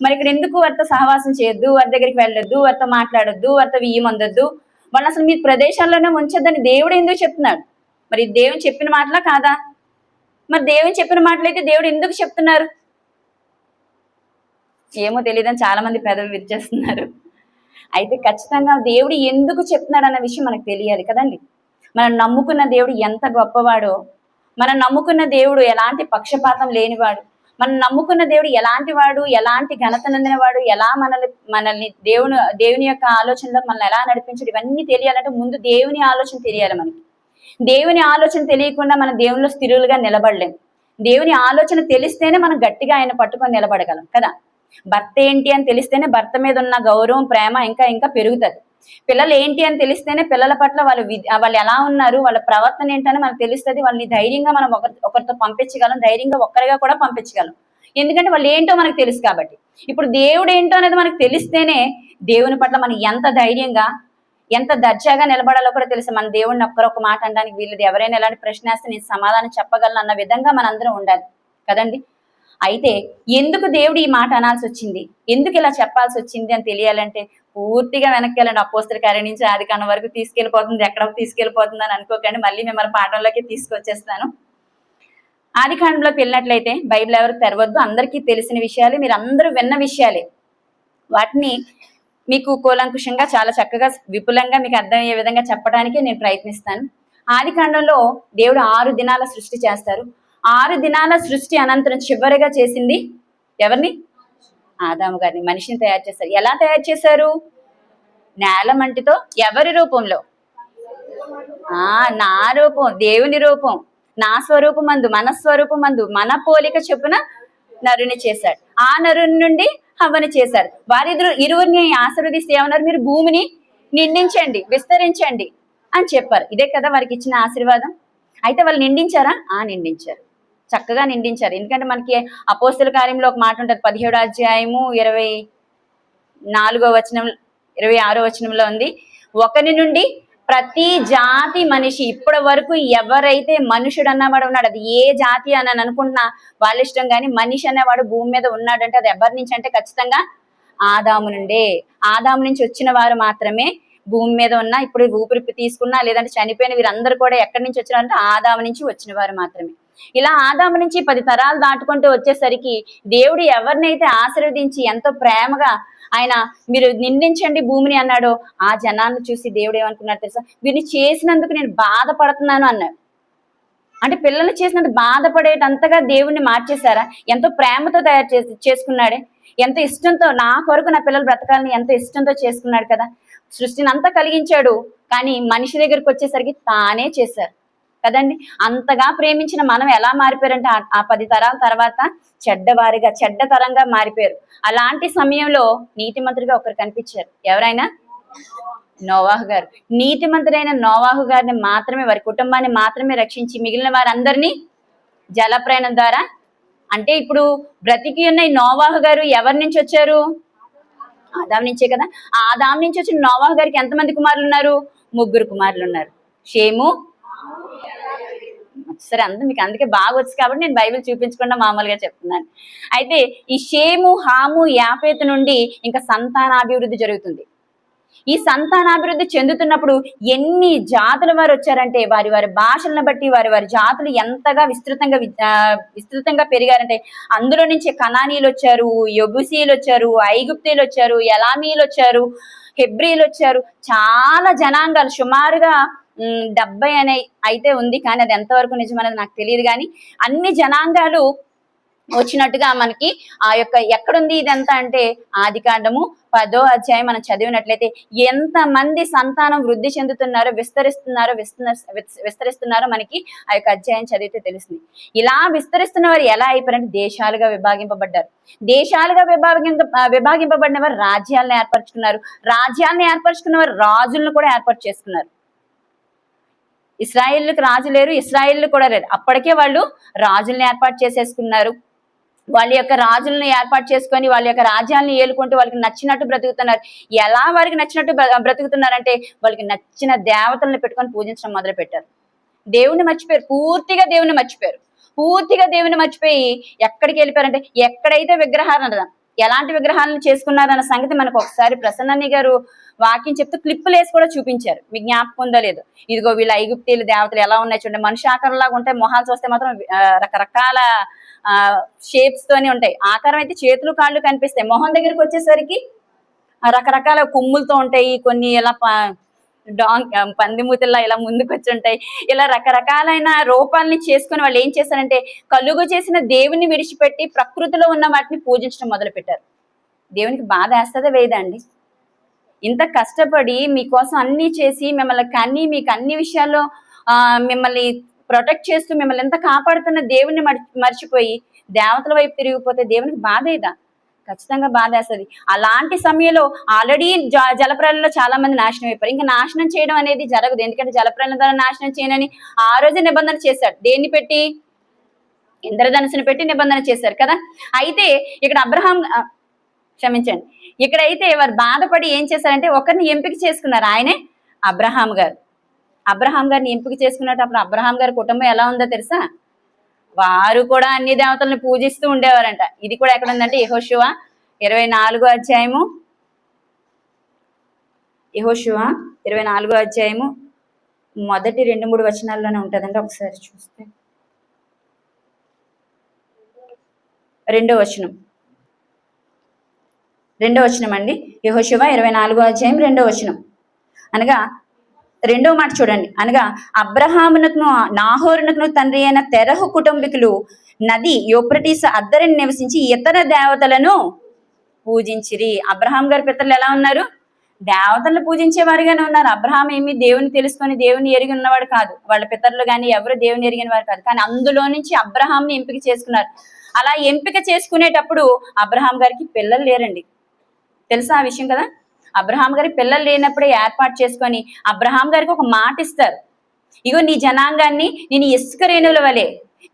మరి ఇక్కడ ఎందుకు వారితో సహవాసం చేయొద్దు, వారి దగ్గరికి వెళ్ళొద్దు, వారితో మాట్లాడొద్దు, వారితో బియ్యం అందొద్దు, వాళ్ళు అసలు మీ ప్రదేశాల్లోనే ఉంచొద్దని దేవుడు ఎందుకు చెప్తున్నాడు? మరి దేవుని చెప్పిన మాటలా కాదా? మరి దేవుని చెప్పిన మాటలైతే దేవుడు ఎందుకు చెప్తున్నారు? ఏమో తెలియదని చాలా మంది పెదవి విరిచేస్తున్నారు. అయితే ఖచ్చితంగా దేవుడు ఎందుకు చెప్తున్నాడు అన్న విషయం మనకు తెలియాలి కదండి. మనం నమ్ముకున్న దేవుడు ఎంత గొప్పవాడో, మనం నమ్ముకున్న దేవుడు ఎలాంటి పక్షపాతం లేనివాడు, మనం నమ్ముకున్న దేవుడు ఎలాంటి వాడు, ఎలాంటి ఘనత నందినవాడు, ఎలా మనల్ని దేవుని యొక్క ఆలోచనలో మనల్ని ఎలా నడిపించాడు, ఇవన్నీ తెలియాలంటే ముందు దేవుని ఆలోచన తెలియాలి మనకి. దేవుని ఆలోచన తెలియకుండా మనం దేవునిలో స్థిరులుగా నిలబడలేం. దేవుని ఆలోచన తెలిస్తేనే మనం గట్టిగా ఆయన పట్టుకొని నిలబడగలం కదా. భర్త ఏంటి అని తెలిస్తేనే భర్త మీద ఉన్న గౌరవం, ప్రేమ ఇంకా ఇంకా పెరుగుతుంది. పిల్లలు ఏంటి అని తెలిస్తేనే పిల్లల పట్ల వాళ్ళు ఎలా ఉన్నారు, వాళ్ళ ప్రవర్తన ఏంటని మనకు తెలుస్తుంది. వాళ్ళని ధైర్యంగా మనం ఒకరితో పంపించగలం, ధైర్యంగా ఒక్కరిగా కూడా పంపించగలం. ఎందుకంటే వాళ్ళు ఏంటో మనకు తెలుసు కాబట్టి. ఇప్పుడు దేవుడు ఏంటో అనేది మనకు తెలిస్తేనే దేవుని పట్ల మనం ఎంత ధైర్యంగా, ఎంత దర్జాగా నిలబడాలో కూడా తెలుసు. మన దేవుడిని ఒక్క మాట అనడానికి వీళ్ళది. ఎవరైనా ఎలాంటి ప్రశ్న వేస్తే నేను సమాధానం చెప్పగలను అన్న విధంగా మనందరం ఉండాలి కదండి. అయితే ఎందుకు దేవుడు ఈ మాట అనాల్సి వచ్చింది, ఎందుకు ఇలా చెప్పాల్సి వచ్చింది అని తెలియాలంటే పూర్తిగా వెనక్కి వెళ్ళండి. అపోస్తల కార్యం నుంచి ఆదికాండం వరకు తీసుకెళ్ళిపోతుంది, ఎక్కడో తీసుకెళ్ళిపోతుంది అని అనుకోకండి. మళ్ళీ మిమ్మల్ని పాఠంలోకి తీసుకొచ్చేస్తాను. ఆదికాండంలోకి వెళ్ళినట్లయితే బైబిల్ ఎవరు తెరవద్దు, అందరికీ తెలిసిన విషయాలు, మీరు అందరూ విన్న విషయాలే. వాటిని మీకు కూలంకుషంగా చాలా చక్కగా విపులంగా మీకు అర్థమయ్యే విధంగా చెప్పడానికి నేను ప్రయత్నిస్తాను. ఆదికాండంలో దేవుడు 6 దినాల సృష్టి చేస్తారు. 6 దినాల సృష్టి అనంతరం చివరిగా చేసింది ఎవరిని? ఆదాము గారిని, మనిషిని తయారు చేశారు. ఎలా తయారు చేశారు? నేల మంటితో. ఎవరి రూపంలో? నా రూపం, దేవుని రూపం, నా స్వరూపమందు, మన స్వరూపమందు, మన పోలిక చొప్పున నరుని చేశాడు. ఆ నరుని నుండి హవ్వని చేశారు. ఇరువురిని ఆశీర్వదిస్తే ఏమన్నారు? మీరు భూమిని నిండించండి, విస్తరించండి అని చెప్పారు. ఇదే కదా వారికి ఇచ్చిన ఆశీర్వాదం. అయితే వాళ్ళు నిండించారా? నిండించారు, చక్కగా నిండించారు. ఎందుకంటే మనకి అపోస్తల కార్యంలో ఒక మాట ఉంటుంది, 17వ అధ్యాయము 24వ వచనం 26వ వచనంలో ఉంది, ఒకరి నుండి ప్రతి జాతి మనిషి, ఇప్పటి వరకు ఎవరైతే మనుషుడు అన్నవాడు ఉన్నాడు, అది ఏ జాతి అని అనుకుంటున్నా వాళ్ళ ఇష్టం, కానీ మనిషి అనేవాడు భూమి మీద ఉన్నాడంటే అది ఎవరి నుంచి అంటే ఖచ్చితంగా ఆదాము నుండే. ఆదాము నుంచి వచ్చిన వారు మాత్రమే భూమి మీద ఉన్న, ఇప్పుడు ఊపిరి తీసుకున్నా లేదంటే చనిపోయిన వీరందరూ కూడా ఎక్కడి నుంచి వచ్చినారంటే ఆదాము నుంచి వచ్చిన వారు మాత్రమే. ఇలా ఆదాము నుంచి 10 తరాలు దాటుకుంటూ వచ్చేసరికి దేవుడు ఎవరినైతే ఆశీర్వదించి ఎంతో ప్రేమగా ఆయన మీరు నిందించండి భూమిని అన్నాడో, ఆ జనాన్ని చూసి దేవుడు ఏమనుకున్నాడు తెలుసా? వీరిని చేసినందుకు నేను బాధపడుతున్నాను అన్నాడు. అంటే పిల్లల్ని చేసినందుకు బాధపడేటంతగా దేవుణ్ణి మార్చేశారా? ఎంతో ప్రేమతో తయారు చేసుకున్నాడే, ఎంతో ఇష్టంతో, నా కొరకు నా పిల్లలు బ్రతకాలని ఎంతో ఇష్టంతో చేసుకున్నాడు కదా. సృష్టిని అంతా కలిగించాడు, కానీ మనిషి దగ్గరికి వచ్చేసరికి తానే చేశారు కదండి. అంతగా ప్రేమించిన మనం ఎలా మారిపోయారంటే ఆ 10 తరాల తర్వాత చెడ్డవారిగా, చెడ్డ తరంగా మారిపోయారు. అలాంటి సమయంలో నీతిమంతుడిగా ఒకరు కనిపించారు. ఎవరైనా? నోవాహు గారు. నీతిమంతుడైన నోవాహు గారిని మాత్రమే, వారి కుటుంబాన్ని మాత్రమే రక్షించి మిగిలిన వారందరినీ జలప్రయాణం ద్వారా, అంటే ఇప్పుడు బ్రతికి ఉన్న ఈ నోవాహు గారు ఎవరి నుంచి వచ్చారు? ఆదాం నుంచే కదా. ఆ ఆదాం నుంచి వచ్చిన నోవాహు గారికి ఎంతమంది కుమారులు ఉన్నారు? 3 కుమారులు ఉన్నారు. షేము, సరే అందరూ మీకు అందుకే బాగా వచ్చు కాబట్టి నేను బైబిల్ చూపించకుండా మామూలుగా చెప్తున్నాను. అయితే ఈ షేము, హాము, యాఫేతు నుండి ఇంకా సంతానాభివృద్ధి జరుగుతుంది. ఈ సంతానాభివృద్ధి చెందుతున్నప్పుడు ఎన్ని జాతుల వారు వచ్చారంటే, వారి వారి భాషలను బట్టి వారి వారి జాతులు ఎంతగా విస్తృతంగా పెరిగారంటే, అందులో నుంచి కనానీలు వచ్చారు, యెబూసీలు వచ్చారు, ఐగుప్తీలు వచ్చారు, ఎలామీలు వచ్చారు, హెబ్రీలు వచ్చారు. చాలా జనాంగాలు సుమారుగా 70 అనే అయితే ఉంది, కానీ అది ఎంతవరకు నిజమనేది నాకు తెలియదు. కానీ అన్ని జనాంగాలు వచ్చినట్టుగా మనకి ఆ యొక్క ఎక్కడుంది ఇదంతా అంటే ఆదికాండము 10వ అధ్యాయం మనం చదివినట్లయితే ఎంత మంది సంతానం వృద్ధి చెందుతున్నారో విస్తరిస్తున్నారో మనకి ఆ యొక్క అధ్యాయం చదివితే తెలుస్తుంది. ఇలా విస్తరిస్తున్న వారు ఎలా అయిపోయారంటే దేశాలుగా విభాగింపబడ్డారు. దేశాలుగా విభాగింపబడిన వారు రాజ్యాలను ఏర్పరచుకున్నారు. రాజ్యాలను ఏర్పరచుకున్న వారు రాజులను కూడా ఏర్పాటు చేసుకున్నారు. ఇశ్రాయేలుకి రాజు లేరు, ఇశ్రాయేలు కూడా లేరు. అప్పటికే వాళ్ళు రాజులను ఏర్పాటు చేసేసుకున్నారు. వాళ్ళ యొక్క రాజులను ఏర్పాటు చేసుకొని వాళ్ళ యొక్క రాజ్యాలను ఏలుకుంటూ వాళ్ళకి నచ్చినట్టు బ్రతుకుతున్నారు. ఎలా వారికి నచ్చినట్టు బ్రతుకుతున్నారంటే వాళ్ళకి నచ్చిన దేవతలను పెట్టుకొని పూజించడం మొదలు పెట్టారు. దేవుని మర్చిపోయారు, పూర్తిగా దేవుని మర్చిపోయి ఎక్కడికి వెళ్ళిపోయారంటే, ఎక్కడైతే విగ్రహాలు, ఎలాంటి విగ్రహాలను చేసుకున్నారన్న సంగతి మనకు ఒకసారి ప్రసన్నని గారు వాక్యం చెప్తూ క్లిప్పులు వేసి కూడా చూపించారు. మీకు జ్ఞాపకం ఉందో లేదు? ఇదిగో వీళ్ళ ఐగుప్తీయుల దేవతలు ఎలా ఉన్నాయి చూడండి, మనిషి ఆకారంలాగా ఉంటాయి. మొహాలు చూస్తే మాత్రం రకరకాల షేప్స్ తోనే ఉంటాయి. ఆకారం అయితే చేతులు కాళ్ళు కనిపిస్తాయి. మొహం దగ్గరికి వచ్చేసరికి రకరకాల కొమ్ములతో ఉంటాయి. కొన్ని ఇలా పందిమూతల్లా ఇలా ముందుకు వచ్చి ఉంటాయి. ఇలా రకరకాలైన రూపాలని చేసుకుని వాళ్ళు ఏం చేశారంటే, కలుగు చేసిన దేవుని విడిచిపెట్టి ప్రకృతిలో ఉన్న వాటిని పూజించడం మొదలు పెట్టారు. దేవునికి బాధ వేస్తుందా వేయదా అండి? ఇంత కష్టపడి మీకోసం అన్ని చేసి మిమ్మల్ని కన్ని మీకు అన్ని విషయాల్లో మిమ్మల్ని ప్రొటెక్ట్ చేస్తూ మిమ్మల్ని ఎంత కాపాడుతున్న దేవుని మర్చిపోయి దేవతల వైపు తిరిగిపోతే దేవునికి బాధ ఏదా? ఖచ్చితంగా బాధ వేస్తుంది. అలాంటి సమయంలో ఆల్రెడీ జలప్రలయంలో చాలా మంది నాశనం అయిపోయారు. ఇంకా నాశనం చేయడం అనేది జరగదు. ఎందుకంటే జలప్రలయం ద్వారా నాశనం చేయనని ఆ రోజు నిబంధన చేశాడు. దేన్ని పెట్టి? ఇంద్రధనుసుని పెట్టి నిబంధన చేశారు కదా. అయితే ఇక్కడ క్షమించండి, ఇక్కడైతే వారు బాధపడి ఏం చేశారంటే ఒకరిని ఎంపిక చేసుకున్నారు. ఆయనే అబ్రహాం గారు. అబ్రహాం గారిని ఎంపిక చేసుకున్నప్పుడు అబ్రహాం గారి కుటుంబం ఎలా ఉందో తెలుసా? వారు కూడా అన్ని దేవతలను పూజిస్తూ ఉండేవారంట. ఇది కూడా ఎక్కడ ఉందంటే యెహోషువ 24వ అధ్యాయము, యెహోషువ 24వ అధ్యాయము మొదటి 2-3 వచనాల్లోనే ఉంటుందంటే ఒకసారి చూస్తే 2వ వచనం అండి. యెహోషువ 24వ అధ్యాయం 2వ వచనం అనగా 2వ మాట చూడండి. అనగా అబ్రహామునకును నాహోరునకును తండ్రి అయిన తెరహు కుటుంబీకులు నది యూఫ్రటీస్ అద్దరిని నివసించి ఇతర దేవతలను పూజించిరి. అబ్రహాం గారి పితరులు ఎలా ఉన్నారు? దేవతలను పూజించే వారిగానే ఉన్నారు. అబ్రహాం ఏమి దేవుని తెలుసుకొని దేవుని ఎరిగి ఉన్నవాడు కాదు. వాళ్ళ పితరులు కానీ ఎవరు దేవుని ఎరిగిన వారు కాదు. కానీ అందులో నుంచి అబ్రహాంని ఎంపిక చేసుకున్నారు. అలా ఎంపిక చేసుకునేటప్పుడు అబ్రహాం గారికి పిల్లలు లేరండి. తెలుసా ఆ విషయం కదా? అబ్రహాం గారి పిల్లలు లేనప్పుడే ఏర్పాటు చేసుకొని అబ్రహాం గారికి ఒక మాట ఇస్తారు. ఇగో నీ జనాంగాన్ని నేను ఇసుక రేణువుల వలె,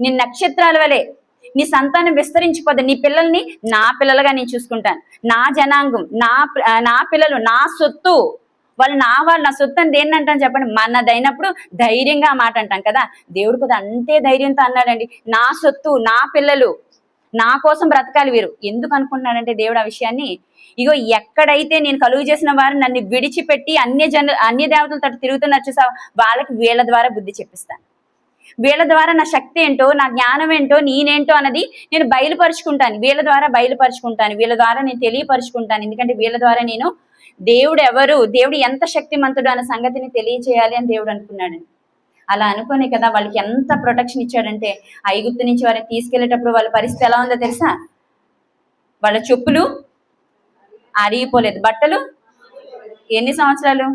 నీ నక్షత్రాల వలె నీ సంతానం విస్తరించిపోద్ది. నీ పిల్లల్ని నా పిల్లలుగా నేను చూసుకుంటాను. నా జనాంగం, నా పిల్లలు నా సొత్తు, వాళ్ళు నా సొత్తు అని దేన్ని అంటాను చెప్పండి? మనదైనప్పుడు ధైర్యంగా ఆ మాట అంటాం కదా. దేవుడు కూడా అంతే ధైర్యంతో అన్నాడండి, నా సొత్తు, నా పిల్లలు, నా కోసం బ్రతకాలి వీరు. ఎందుకు అనుకుంటున్నాడంటే దేవుడు ఆ విషయాన్ని, ఇగో ఎక్కడైతే నేను కలుగు చేసిన వారు నన్ను విడిచిపెట్టి అన్య దేవతలతో తిరుగుతున్నారు చూసా, వాళ్ళకి వీళ్ళ ద్వారా బుద్ధి చెప్పిస్తాను. వీళ్ళ ద్వారా నా శక్తి ఏంటో, నా జ్ఞానం ఏంటో, నేనేంటో అన్నది నేను బయలుపరుచుకుంటాను. వీళ్ళ ద్వారా వీళ్ళ ద్వారా నేను తెలియపరుచుకుంటాను. ఎందుకంటే వీళ్ళ ద్వారా నేను దేవుడు ఎవరు, దేవుడు ఎంత శక్తిమంతుడు అన్న సంగతిని తెలియచేయాలి అని దేవుడు అనుకున్నాడండి. అలా అనుకునే కదా వాళ్ళకి ఎంత ప్రొటెక్షన్ ఇచ్చాడంటే, ఐగుప్తు నుంచి వారిని తీసుకెళ్లేటప్పుడు వాళ్ళ పరిస్థితి ఎలా ఉందో తెలుసా? వాళ్ళ చెప్పులు అరిగిపోలేదు, బట్టలు ఎన్ని సంవత్సరాలు?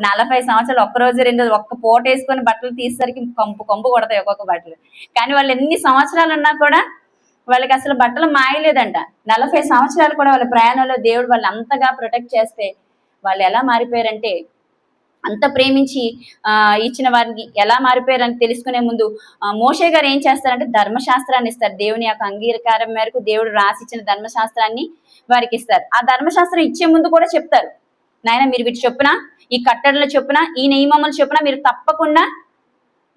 40 సంవత్సరాలు. ఒక్కరోజు 2 రోజు ఒక్క పూట వేసుకొని బట్టలు తీసేసరికి కంపు కొడతాయి ఒక్కొక్క బట్టలు. కానీ వాళ్ళు ఎన్ని సంవత్సరాలు ఉన్నా కూడా వాళ్ళకి అసలు బట్టలు మాయలేదంట. 40 సంవత్సరాలు కూడా వాళ్ళ ప్రయాణంలో దేవుడు వాళ్ళు అంతగా ప్రొటెక్ట్ చేస్తే వాళ్ళు ఎలా మారిపోయారంటే, అంత ప్రేమించి ఇచ్చిన వారికి ఎలా మారిపోయారని తెలుసుకునే ముందు మోషే గారు ఏం చేస్తారంటే ధర్మశాస్త్రాన్ని ఇస్తారు. దేవుని యొక్క అంగీకారం మేరకు దేవుడు రాసిచ్చిన ధర్మశాస్త్రాన్ని వారికి ఇస్తారు. ఆ ధర్మశాస్త్రం ఇచ్చే ముందు కూడా చెప్తారు, నాయన మీరు వీటి చొప్పున, ఈ కట్టడల చొప్పున, ఈ నియమముల చొప్పున మీరు తప్పకుండా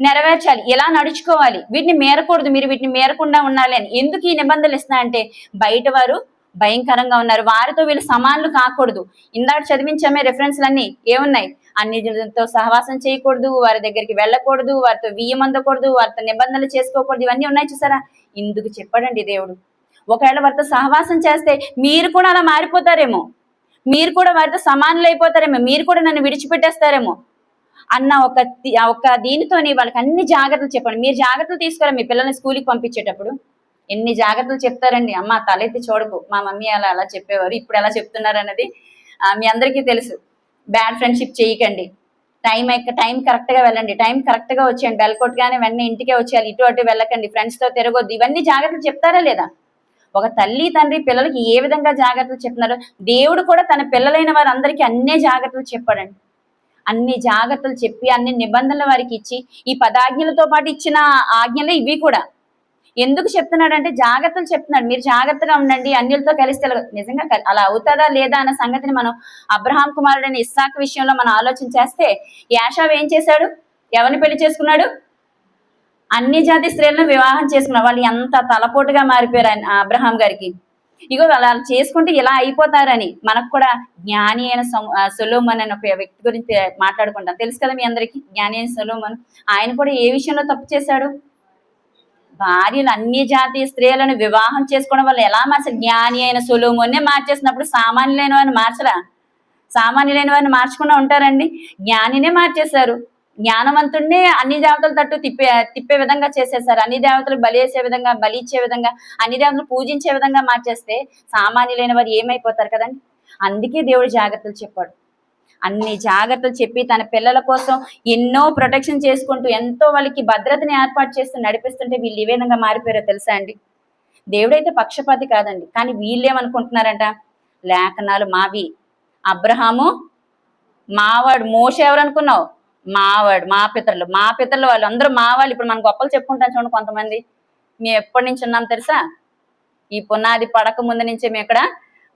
నెరవేర్చాలి, ఎలా నడుచుకోవాలి, వీటిని మేరకూడదు, మీరు వీటిని మేరకుండా ఉండాలి అని. ఎందుకు ఈ నిబంధనలు ఇస్తున్నా అంటే, బయట వారు భయంకరంగా ఉన్నారు, వారితో వీళ్ళు సమానులు కాకూడదు. ఇందాక చదివించామే రెఫరెన్స్లన్నీ ఏమున్నాయి, అన్ని జనులతో సహవాసం చేయకూడదు, వారి దగ్గరికి వెళ్ళకూడదు, వారితో బియ్యం అందకూడదు, వారితో నిబంధనలు చేసుకోకూడదు, ఇవన్నీ ఉన్నాయి చూసారా. ఇందుకు చెప్పాడండి దేవుడు. ఒకవేళ వారితో సహవాసం చేస్తే మీరు కూడా అలా మారిపోతారేమో, మీరు కూడా వారితో సమానులు అయిపోతారేమో, మీరు కూడా నన్ను విడిచిపెట్టేస్తారేమో అన్న ఒక దీనితోని వాళ్ళకి అన్ని జాగ్రత్తలు చెప్పండి. మీరు జాగ్రత్తలు తీసుకోరా మీ పిల్లల్ని స్కూల్కి పంపించేటప్పుడు? ఎన్ని జాగ్రత్తలు చెప్తారండి. అమ్మ తలెత్తి చూడకు, మా మమ్మీ అలా చెప్పేవారు, ఇప్పుడు ఎలా చెప్తున్నారు అన్నది మీ అందరికీ తెలుసు. బ్యాడ్ ఫ్రెండ్షిప్ చేయకండి, టైం కరెక్ట్గా వెళ్ళండి, టైం కరెక్ట్గా వచ్చేయండి, బెల్ కొట్టగానే వెంటనే ఇంటికే వచ్చేయాలి, ఇటు అటు వెళ్ళకండి, ఫ్రెండ్స్తో తిరగొద్దు. ఇవన్నీ జాగ్రత్తలు చెప్తారా లేదా? ఒక తల్లి తండ్రి పిల్లలకి ఏ విధంగా జాగ్రత్తలు చెప్తున్నారో దేవుడు కూడా తన పిల్లలైన వారందరికీ అన్నే జాగ్రత్తలు చెప్పాడండి. అన్ని జాగ్రత్తలు చెప్పి అన్ని నిబంధనలు వారికి ఇచ్చి, ఈ 10 ఆజ్ఞలతో పాటు ఇచ్చిన ఆజ్ఞలే ఇవి కూడా. ఎందుకు చెప్తున్నాడంటే జాగ్రత్తలు చెప్తున్నాడు, మీరు జాగ్రత్తగా ఉండండి, అన్యులతో కలిస్తే. నిజంగా అలా అవుతుందా లేదా అన్న సంగతిని మనం అబ్రహాం కుమారుడైన ఇస్సాకు విషయంలో మనం ఆలోచన చేస్తే, యాషావు ఏం చేశాడు, ఎవరిని పెళ్లి చేసుకున్నాడు? అన్ని జాతి స్త్రీలను వివాహం చేసుకున్నాడు. వాళ్ళు ఎంత తలపోటుగా మారిపోయారు అబ్రహాం గారికి. ఇగో అలా చేసుకుంటే ఇలా అయిపోతారని. మనకు కూడా జ్ఞాని అయిన సొలొమోన్ అనే ఒక వ్యక్తి గురించి మాట్లాడుకుంటాం, తెలుసు కదా మీ అందరికీ. జ్ఞాని అయిన సొలొమోన్, ఆయన కూడా ఏ విషయంలో తప్పు చేశాడు? భార్యలు అన్ని జాతీయ స్త్రీలను వివాహం చేసుకోవడం వల్ల ఎలా మార్చారు? జ్ఞాని అయిన సొలొమోన్నే మార్చేసినప్పుడు సామాన్యులైన వారిని మార్చరా? సామాన్యులైన వారిని మార్చకుండా ఉంటారండి? జ్ఞానినే మార్చేశారు. జ్ఞానవంతుడినే అన్ని దేవతల తట్టు తిప్పే విధంగా చేసేసారు. అన్ని దేవతలు బలి వేసే విధంగా, బలి ఇచ్చే విధంగా, అన్ని దేవతలు పూజించే విధంగా మార్చేస్తే సామాన్యులైన వారు ఏమైపోతారు కదండి. అందుకే దేవుడు జాగ్రత్తలు చెప్పాడు. అన్ని జాగ్రత్తలు చెప్పి తన పిల్లల కోసం ఎన్నో ప్రొటెక్షన్ చేసుకుంటూ ఎంతో వాళ్ళకి భద్రతని ఏర్పాటు చేస్తూ నడిపిస్తుంటే వీళ్ళు ఏ విధంగా మారిపోయారో తెలుసా అండి. దేవుడైతే పక్షపాతి కాదండి, కానీ వీళ్ళేమనుకుంటున్నారంట, లేఖనాలు మావి, అబ్రహాము మావాడు, మోషే ఎవరు అనుకున్నావు, మావాడు, మా పితరులు వాళ్ళు అందరూ మా వాళ్ళు. ఇప్పుడు మనం గొప్పలు చెప్పుకుంటాం చూడండి కొంతమంది, మేము ఎప్పటి నుంచి ఉన్నాం తెలుసా, ఈ పునాది పడక ముందు నుంచే మేము ఇక్కడ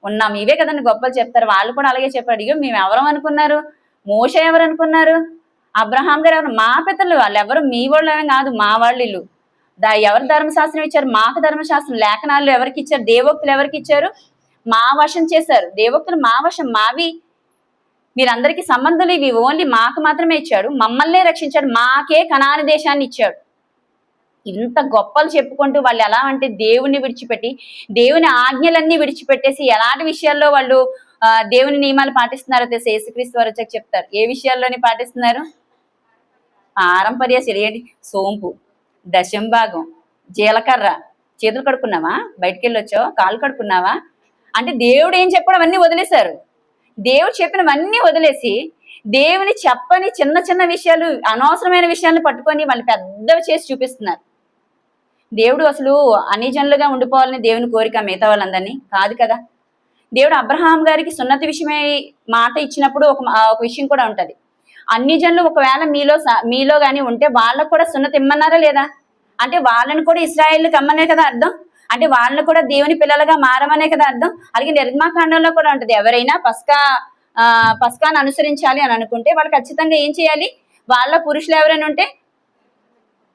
ఉన్నాం, ఇవే కదండి గొప్పలు చెప్తారు. వాళ్ళు కూడా అలాగే చెప్పాడు. ఇగో మేము ఎవరు అనుకున్నారు, మోషే ఎవరు అనుకున్నారు, అబ్రహాం గారు ఎవరు, మా పితరులు, వాళ్ళు ఎవరు మీ వాళ్ళు ఏమీ కాదు, మా వాళ్ళు ఇల్లు. ఎవరు ధర్మశాస్త్రం ఇచ్చారు? మాకు ధర్మశాస్త్రం. లేఖనాలు ఎవరికి ఇచ్చారు? దేవోక్తులు ఎవరికి ఇచ్చారు? మా వశం చేశారు. దేవోక్తులు మా వశం, మావి. మీరందరికీ సంబంధాలు ఇవి ఓన్లీ మాకు మాత్రమే ఇచ్చాడు, మమ్మల్నే రక్షించాడు, మాకే కనాని దేశాన్ని ఇచ్చాడు. ఇంత గొప్పలు చెప్పుకుంటూ వాళ్ళు ఎలా అంటే దేవుని విడిచిపెట్టి, దేవుని ఆజ్ఞలన్నీ విడిచిపెట్టేసి ఎలాంటి విషయాల్లో వాళ్ళు దేవుని నియమాలు పాటిస్తున్నారో తెలిసి యేసుక్రీస్తు వారు వచ్చాక చెప్తారు. ఏ విషయాల్లోని పాటిస్తున్నారు? పారంపర్య ఏంటి, సోంపు, దశంభాగం, జీలకర్ర. చేతులు కడుక్కున్నావా, బయటికి వెళ్ళొచ్చావు, కాళ్ళు కడుక్కున్నావా అంటే దేవుడు ఏం చెప్పడం అవన్నీ వదిలేశారు. దేవుడు చెప్పినవన్నీ వదిలేసి దేవుని చెప్పని చిన్న చిన్న విషయాలు, అనవసరమైన విషయాలను పట్టుకొని వాళ్ళు పెద్దవి చేసి చూపిస్తున్నారు. దేవుడు అసలు అన్ని జనులుగా ఉండిపోవాలని దేవుని కోరిక మిగతా వాళ్ళందరినీ కాదు కదా. దేవుడు అబ్రహాం గారికి సున్నతి విషయమే మాట ఇచ్చినప్పుడు ఒక విషయం కూడా ఉంటది. అన్ని జనులు ఒకవేళ మీలో కానీ ఉంటే వాళ్ళకు కూడా సున్నతి ఇమ్మన్నారా లేదా? అంటే వాళ్ళని కూడా ఇశ్రాయేలుకి అమ్మనే కదా అర్థం. అంటే వాళ్ళని కూడా దేవుని పిల్లలుగా మారమనే కదా అర్థం. అలాగే నిర్మాకాండంలో కూడా ఉంటది, ఎవరైనా పస్కాను అనుసరించాలి అని అనుకుంటే వాళ్ళు ఖచ్చితంగా ఏం చేయాలి? వాళ్ళ పురుషులు ఎవరైనా ఉంటే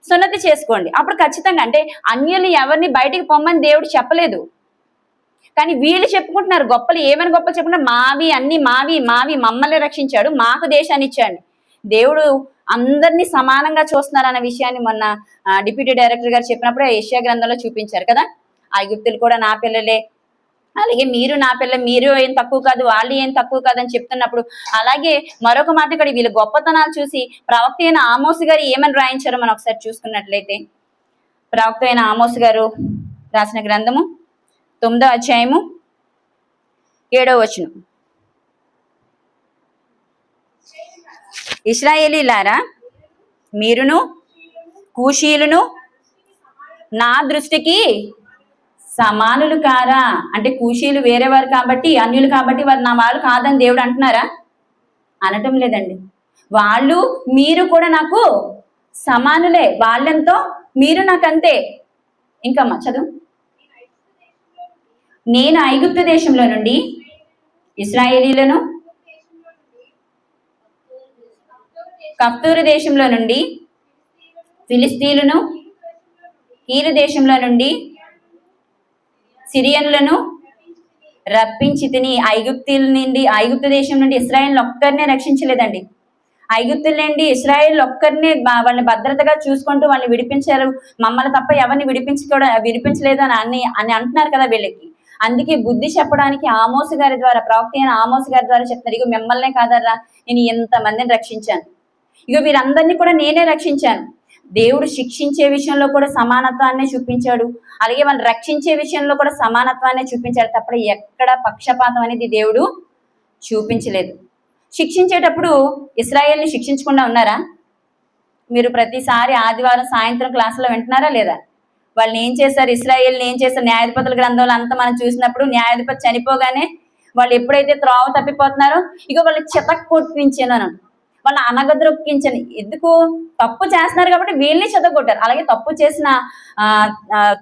సున్నతి చేసుకోండి. అప్పుడు ఖచ్చితంగా, అంటే అన్యులు ఎవరిని బయటికి పొమ్మని దేవుడు చెప్పలేదు, కానీ వీళ్ళు చెప్పుకుంటున్నారు గొప్పలు. ఏమైనా గొప్పలు చెప్పుకుంటే మావి, అన్ని మావి, మమ్మల్ని రక్షించాడు, మాకు దేశాన్ని ఇచ్చాడు. దేవుడు అందరినీ సమానంగా చూస్తున్నారు అన్న విషయాన్ని మొన్న డిప్యూటీ డైరెక్టర్ గారు చెప్పినప్పుడు యెషయా గ్రంథంలో చూపించారు కదా. ఐగుప్తులు కూడా నా పిల్లలే, అలాగే మీరు నా పిల్ల, మీరు ఏం తక్కువ కాదు, వాళ్ళు ఏం తక్కువ కాదు అని చెప్తున్నప్పుడు, అలాగే మరొక మాట కూడా వీళ్ళ గొప్పతనాలు చూసి ప్రవక్త అయిన ఆమోసు గారు ఏమని రాయించారో మనం ఒకసారి చూసుకున్నట్లయితే, ప్రవక్త అయిన ఆమోసు గారు రాసిన గ్రంథము 9వ అధ్యాయము 7వ వచనం. ఇశ్రాయేలీలారా, మీరును కూషీయులను నా దృష్టికి సమానులు కారా? అంటే కూషీలు వేరేవారు కాబట్టి, అన్యులు కాబట్టి వారు నా వాళ్ళు కాదని దేవుడు అంటున్నారా? అనటం లేదండి. వాళ్ళు మీరు కూడా నాకు సమానులే, వాళ్ళెంతో మీరు నాకంతే. ఇంకమ్మా చదువు. నేను ఐగుప్తు దేశంలో నుండి ఇశ్రాయేలీలను, కఫ్తూరు దేశంలో నుండి ఫిలిస్తీయులను, కీరు దేశంలో నుండి సిరియన్లను రప్పించి తిని ఐగుప్తు దేశం నుండి ఇశ్రాయేల్ ఒక్కరినే రక్షించలేదండి. ఐగుప్తుల నుండి ఇశ్రాయేల్ ఒక్కరినే వాళ్ళని భద్రతగా చూసుకుంటూ వాళ్ళని విడిపించారు. మమ్మల్ని తప్ప ఎవరిని విడిపించలేదు అని అంటున్నారు కదా వీళ్ళకి. అందుకే బుద్ధి చెప్పడానికి ఆమోసు గారి ద్వారా, ప్రవక్త అయిన ఆమోసు గారి ద్వారా చెప్తారు, ఇగో మిమ్మల్నే కాదర్రా నేను ఎంతమందిని రక్షించాను, ఇగో వీరందరినీ కూడా నేనే రక్షించాను. దేవుడు శిక్షించే విషయంలో కూడా సమానత్వాన్ని చూపించాడు, అలాగే వాళ్ళు రక్షించే విషయంలో కూడా సమానత్వాన్ని చూపించాడు తప్ప ఎక్కడ పక్షపాతం అనేది దేవుడు చూపించలేదు. శిక్షించేటప్పుడు ఇశ్రాయేల్ని శిక్షించకుండా ఉన్నారా? మీరు ప్రతిసారి ఆదివారం సాయంత్రం క్లాసులో వింటున్నారా లేదా? వాళ్ళని ఏం చేశారు, ఇశ్రాయేల్ని ఏం చేశారు? న్యాయాధిపతుల గ్రంథంలో అంతా మనం చూసినప్పుడు న్యాయాధిపతి చనిపోగానే వాళ్ళు ఎప్పుడైతే త్రోవ తప్పిపోతున్నారో ఇక వాళ్ళు చెతక్కొట్టించాను, వాళ్ళ అనగద్రొక్కించని. ఎందుకు? తప్పు చేస్తున్నారు కాబట్టి వీళ్ళని చెతగొట్టారు. అలాగే తప్పు చేసిన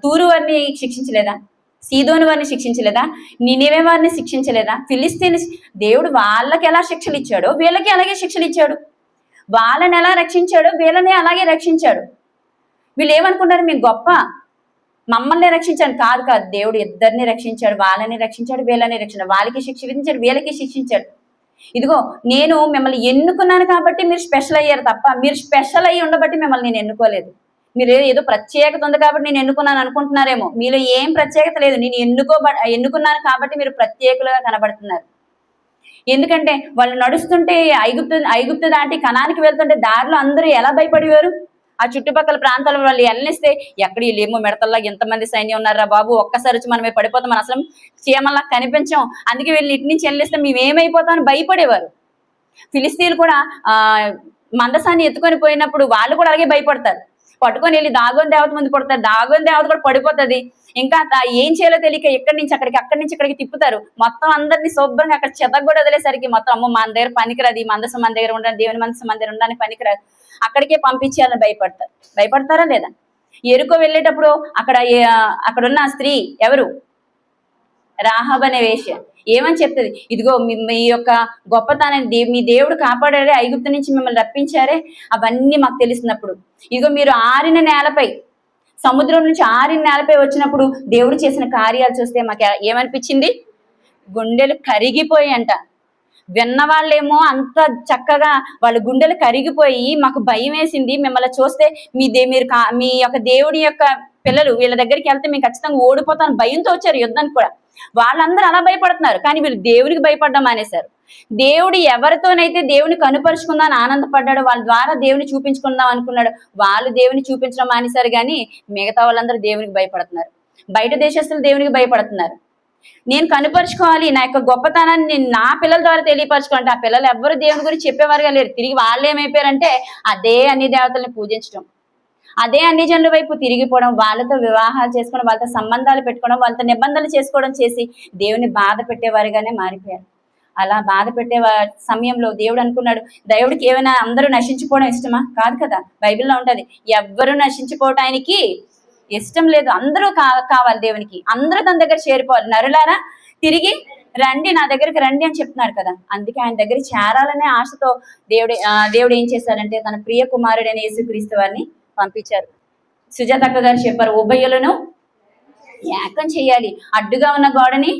తూరు వారిని శిక్షించలేదా? సీదోను వారిని శిక్షించలేదా? నినివే వారిని శిక్షించలేదా? ఫిలిస్తీన్ దేవుడు వాళ్ళకి ఎలా శిక్షలు ఇచ్చాడో వీళ్ళకి అలాగే శిక్షలు ఇచ్చాడు. వాళ్ళని ఎలా రక్షించాడో వీళ్ళని అలాగే రక్షించాడు. వీళ్ళు ఏమనుకున్నారు, మేము గొప్ప, మమ్మల్ని రక్షించాడు. కాదు కాదు, దేవుడు ఇద్దరిని రక్షించాడు, వాళ్ళని రక్షించాడు, వీళ్ళని రక్షించాడు. వాళ్ళకి శిక్ష విధించాడు, వీళ్ళకి శిక్షించాడు. ఇదిగో నేను మిమ్మల్ని ఎన్నుకున్నాను కాబట్టి మీరు స్పెషల్ అయ్యారు తప్ప మీరు స్పెషల్ అయ్యి ఉండబట్టి మిమ్మల్ని నేను ఎన్నుకోలేదు. మీరు ఏదో ప్రత్యేకత ఉంది కాబట్టి నేను ఎన్నుకున్నాను అనుకుంటున్నారేమో. మీలో ఏం ప్రత్యేకత లేదు. నేను ఎన్నుకున్నాను కాబట్టి మీరు ప్రత్యేకులుగా కనబడుతున్నారు. ఎందుకంటే వాళ్ళు నడుస్తుంటే ఐగుప్తు దాటి కనానికి వెళ్తుంటే దారిలో అందరూ ఎలా భయపడేవారు? ఆ చుట్టుపక్కల ప్రాంతాల వాళ్ళు ఎల్లనిస్తే ఎక్కడ వీళ్ళేమో మిడతల్లా ఎంతమంది సైన్యం ఉన్నారా బాబు, ఒక్కసారి వచ్చి మనమే పడిపోతాం, మన అసలు చీమల్లా కనిపించాం, అందుకే వీళ్ళు ఇటు నుంచి వెళ్ళిస్తే మేమేమైపోతామని భయపడేవారు. ఫిలిస్తీన్లు కూడా మందసాన్ని ఎత్తుకొని పోయినప్పుడు వాళ్ళు కూడా అలాగే భయపడతారు. పట్టుకొని వెళ్ళి దాగోని దేవత ముందు పడతారు, దాగోని దేవత కూడా పడిపోతుంది. ఇంకా ఏం చేయాలో తెలియక ఎక్కడి నుంచి అక్కడికి, అక్కడి నుంచి ఇక్కడికి తిప్పుతారు. మొత్తం అందరినీ శుభ్రంగా అక్కడ చెత్తకు కూడా వదిలేసరికి మొత్తం అమ్మో మన దగ్గర పనికిరాదు, ఈ మందసం మన దగ్గర ఉండాలి, దేవుని మందసం మన దగ్గర ఉండడానికి పనికిరాదు, అక్కడికే పంపించేయాలని భయపడతారా లేదా? ఎరుకో వెళ్ళేటప్పుడు అక్కడున్న స్త్రీ ఎవరు? రాహాబ్ అనే వేశ్య. ఏమని చెప్తుంది, ఇదిగో మీ యొక్క గొప్పతనాన్ని మీ దేవుడు కాపాడారే, ఐగుప్తు నుంచి మిమ్మల్ని రప్పించారే, అవన్నీ మాకు తెలిసినప్పుడు, ఇదిగో మీరు ఆరిన నేలపై, సముద్రం నుంచి ఆరిన నేలపై వచ్చినప్పుడు దేవుడు చేసిన కార్యాలు చూస్తే మాకు ఏమనిపించింది? గుండెలు కరిగిపోయి అంట. విన్నవాళ్ళేమో అంత చక్కగా వాళ్ళ గుండెలు కరిగిపోయి మాకు భయం వేసింది, మిమ్మల్ని చూస్తే మీ యొక్క దేవుడి యొక్క పిల్లలు వీళ్ళ దగ్గరికి వెళ్తే మేము ఖచ్చితంగా ఓడిపోతాను భయంతో వచ్చారు యుద్ధానికి కూడా. వాళ్ళందరూ అలా భయపడుతున్నారు, కానీ వీళ్ళు దేవునికి భయపడడం మానేశారు. దేవుడు ఎవరితోనైతే దేవుని కనుపరుచుకుందాం అని ఆనందపడ్డాడు, వాళ్ళ ద్వారా దేవుని చూపించుకుందాం అనుకున్నాడు, వాళ్ళు దేవుని చూపించడం మానేశారు. కానీ మిగతా వాళ్ళందరూ దేవునికి భయపడుతున్నారు, బయట దేశస్తులు దేవునికి భయపడుతున్నారు. నేను కనుపరుచుకోవాలి, నా యొక్క గొప్పతనాన్ని నేను నా పిల్లల ద్వారా తెలియపరచుకోవాలంటే ఆ పిల్లలు ఎవరు దేవుని గురించి చెప్పేవారుగా లేరు. తిరిగి వాళ్ళు ఏమైపోయారంటే అదే అన్ని దేవతల్ని పూజించడం, అదే అన్ని జనుల వైపు తిరిగిపోవడం, వాళ్ళతో వివాహాలు చేసుకోవడం, వాళ్ళతో సంబంధాలు పెట్టుకోవడం, వాళ్ళతో నిబంధనలు చేసుకోవడం చేసి దేవుని బాధ పెట్టేవారుగానే మారిపోయారు. అలా బాధ పెట్టే సమయంలో దేవుడు అనుకున్నాడు, దేవుడికి ఏమైనా అందరూ నశించిపోవడం ఇష్టమా? కాదు కదా. బైబిల్లో ఉంటది, ఎవ్వరూ నశించిపోవటానికి ఇష్టం లేదు, అందరూ కావాలి దేవునికి, అందరూ తన దగ్గర చేరిపోవాలి. నరులారా తిరిగి రండి, నా దగ్గరికి రండి అని చెప్తున్నారు కదా. అందుకే ఆయన దగ్గర చేరాలనే ఆశతో దేవుడు ఏం చేశారంటే తన ప్రియ కుమారుడైన యేసుక్రీస్తు వారిని పంపించారు. సుజాతక్క గారు చెప్పారు, ఉభయులను ఏకం చేయాలి, అడ్డుగా ఉన్న గోడని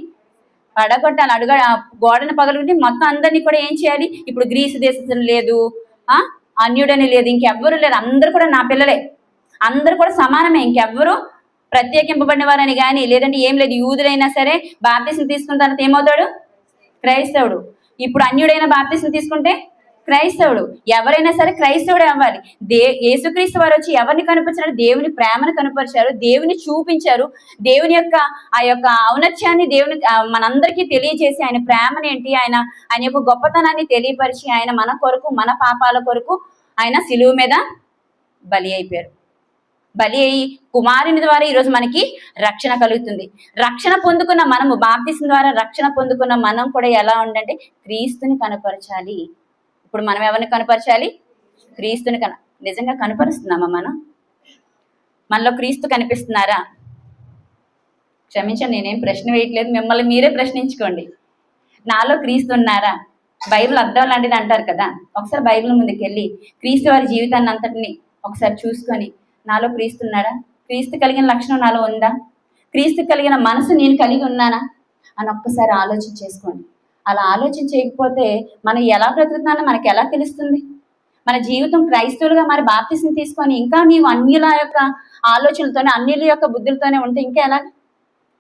పడగొట్టాలి, గోడని పగలుంటే మొత్తం అందరినీ కూడా ఏం చేయాలి. ఇప్పుడు గ్రీసు దేశం లేదు, అన్యుడని లేదు, ఇంకెవ్వరు లేరు, అందరూ కూడా నా పిల్లలే, అందరూ కూడా సమానమే, ఇంకెవ్వరు ప్రత్యేకింపబడిన వారని కానీ లేదంటే ఏం లేదు. యూదుడైనా సరే బాప్తిసం తీసుకున్న తర్వాత ఏమవుతాడు? క్రైస్తవుడు. ఇప్పుడు అన్యుడైన బాప్తిసం తీసుకుంటే క్రైస్తవుడు. ఎవరైనా సరే క్రైస్తవుడే అవ్వాలి. యేసుక్రీస్తు వారు వచ్చి ఎవరిని కనిపించారు? దేవుని ప్రేమను కనపరిచారు, దేవుని చూపించారు, దేవుని యొక్క ఆ యొక్క ఔన్నత్యాన్ని దేవుని మనందరికీ తెలియజేసి ఆయన ప్రేమని ఏంటి, ఆయన యొక్క గొప్పతనాన్ని తెలియపరిచి ఆయన మన కొరకు, మన పాపాల కొరకు ఆయన సిలువ మీద బలి అయిపోయారు. బలి అయ్యి కుమారుని ద్వారా ఈరోజు మనకి రక్షణ కలుగుతుంది. రక్షణ పొందుకున్న మనము, బాప్తిసం ద్వారా రక్షణ పొందుకున్న మనం కూడా ఎలా ఉండంటే క్రీస్తుని కనపరచాలి. ఇప్పుడు మనం ఎవరిని కనుపరచాలి? క్రీస్తుని నిజంగా కనుపరుస్తున్నామా మనం? మనలో క్రీస్తు కనిపిస్తున్నారా? క్షమించండి, నేనేం ప్రశ్న వేయట్లేదు, మిమ్మల్ని మీరే ప్రశ్నించుకోండి. నాలో క్రీస్తు ఉన్నారా? బైబిల్ అర్థం లాంటిది అంటారు కదా. ఒకసారి బైబిల్ ముందుకు వెళ్ళి క్రీస్తు వారి జీవితాన్ని అంతటిని ఒకసారి చూసుకొని నాలో క్రీస్తు ఉన్నారా? క్రీస్తు కలిగిన లక్షణం నాలో ఉందా? క్రీస్తు కలిగిన మనసు నేను కలిగి ఉన్నానా అని ఒక్కసారి ఆలోచన చేసుకోండి. అలా ఆలోచన చేయకపోతే మనం ఎలా బ్రతుకుతున్నానో మనకి ఎలా తెలుస్తుంది? మన జీవితం క్రైస్తవులుగా మరి బాప్తిసం తీసుకొని ఇంకా నీవు అన్యుల యొక్క ఆలోచనలతోనే, అన్యుల యొక్క బుద్ధులతోనే ఉంటే ఇంకా ఎలా?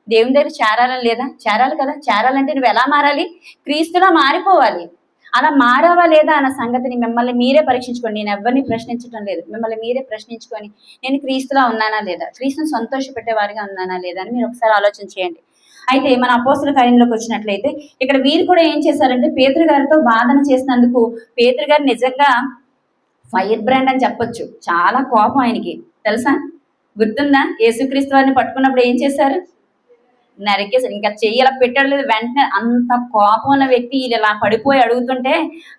దేవుని దగ్గర చేరాలని లేదా? చేరాలి కదా. చేరాలంటే నువ్వు ఎలా మారాలి? క్రీస్తులా మారిపోవాలి. అలా మారావా లేదా అన్న సంగతిని మిమ్మల్ని మీరే పరీక్షించుకోండి. నేను ఎవరిని ప్రశ్నించడం లేదు, మిమ్మల్ని మీరే ప్రశ్నించుకొని నేను క్రీస్తులా ఉన్నానా లేదా, క్రీస్తుని సంతోషపెట్టే వారిగా ఉన్నానా లేదా అని మీరు ఒకసారి ఆలోచన చేయండి. అయితే మన అపోస్తల కార్యంలోకి వచ్చినట్లయితే ఇక్కడ వీరు కూడా ఏం చేశారంటే పేతురు గారితో వాదన చేసినందుకు పేతురు గారు నిజంగా ఫైర్ బ్రాండ్ అని చెప్పొచ్చు. చాలా కోపం ఆయనకి, తెలుసా? గుర్తుందా? యేసుక్రీస్తు వారిని పట్టుకున్నప్పుడు ఏం చేశారు? నరికేసారు. ఇంకా చెయ్యి ఇలా పెట్టాడు లేదు, వెంటనే అంత కోపం ఉన్న వ్యక్తి ఇలా పడిపోయి అడుగుతుంటే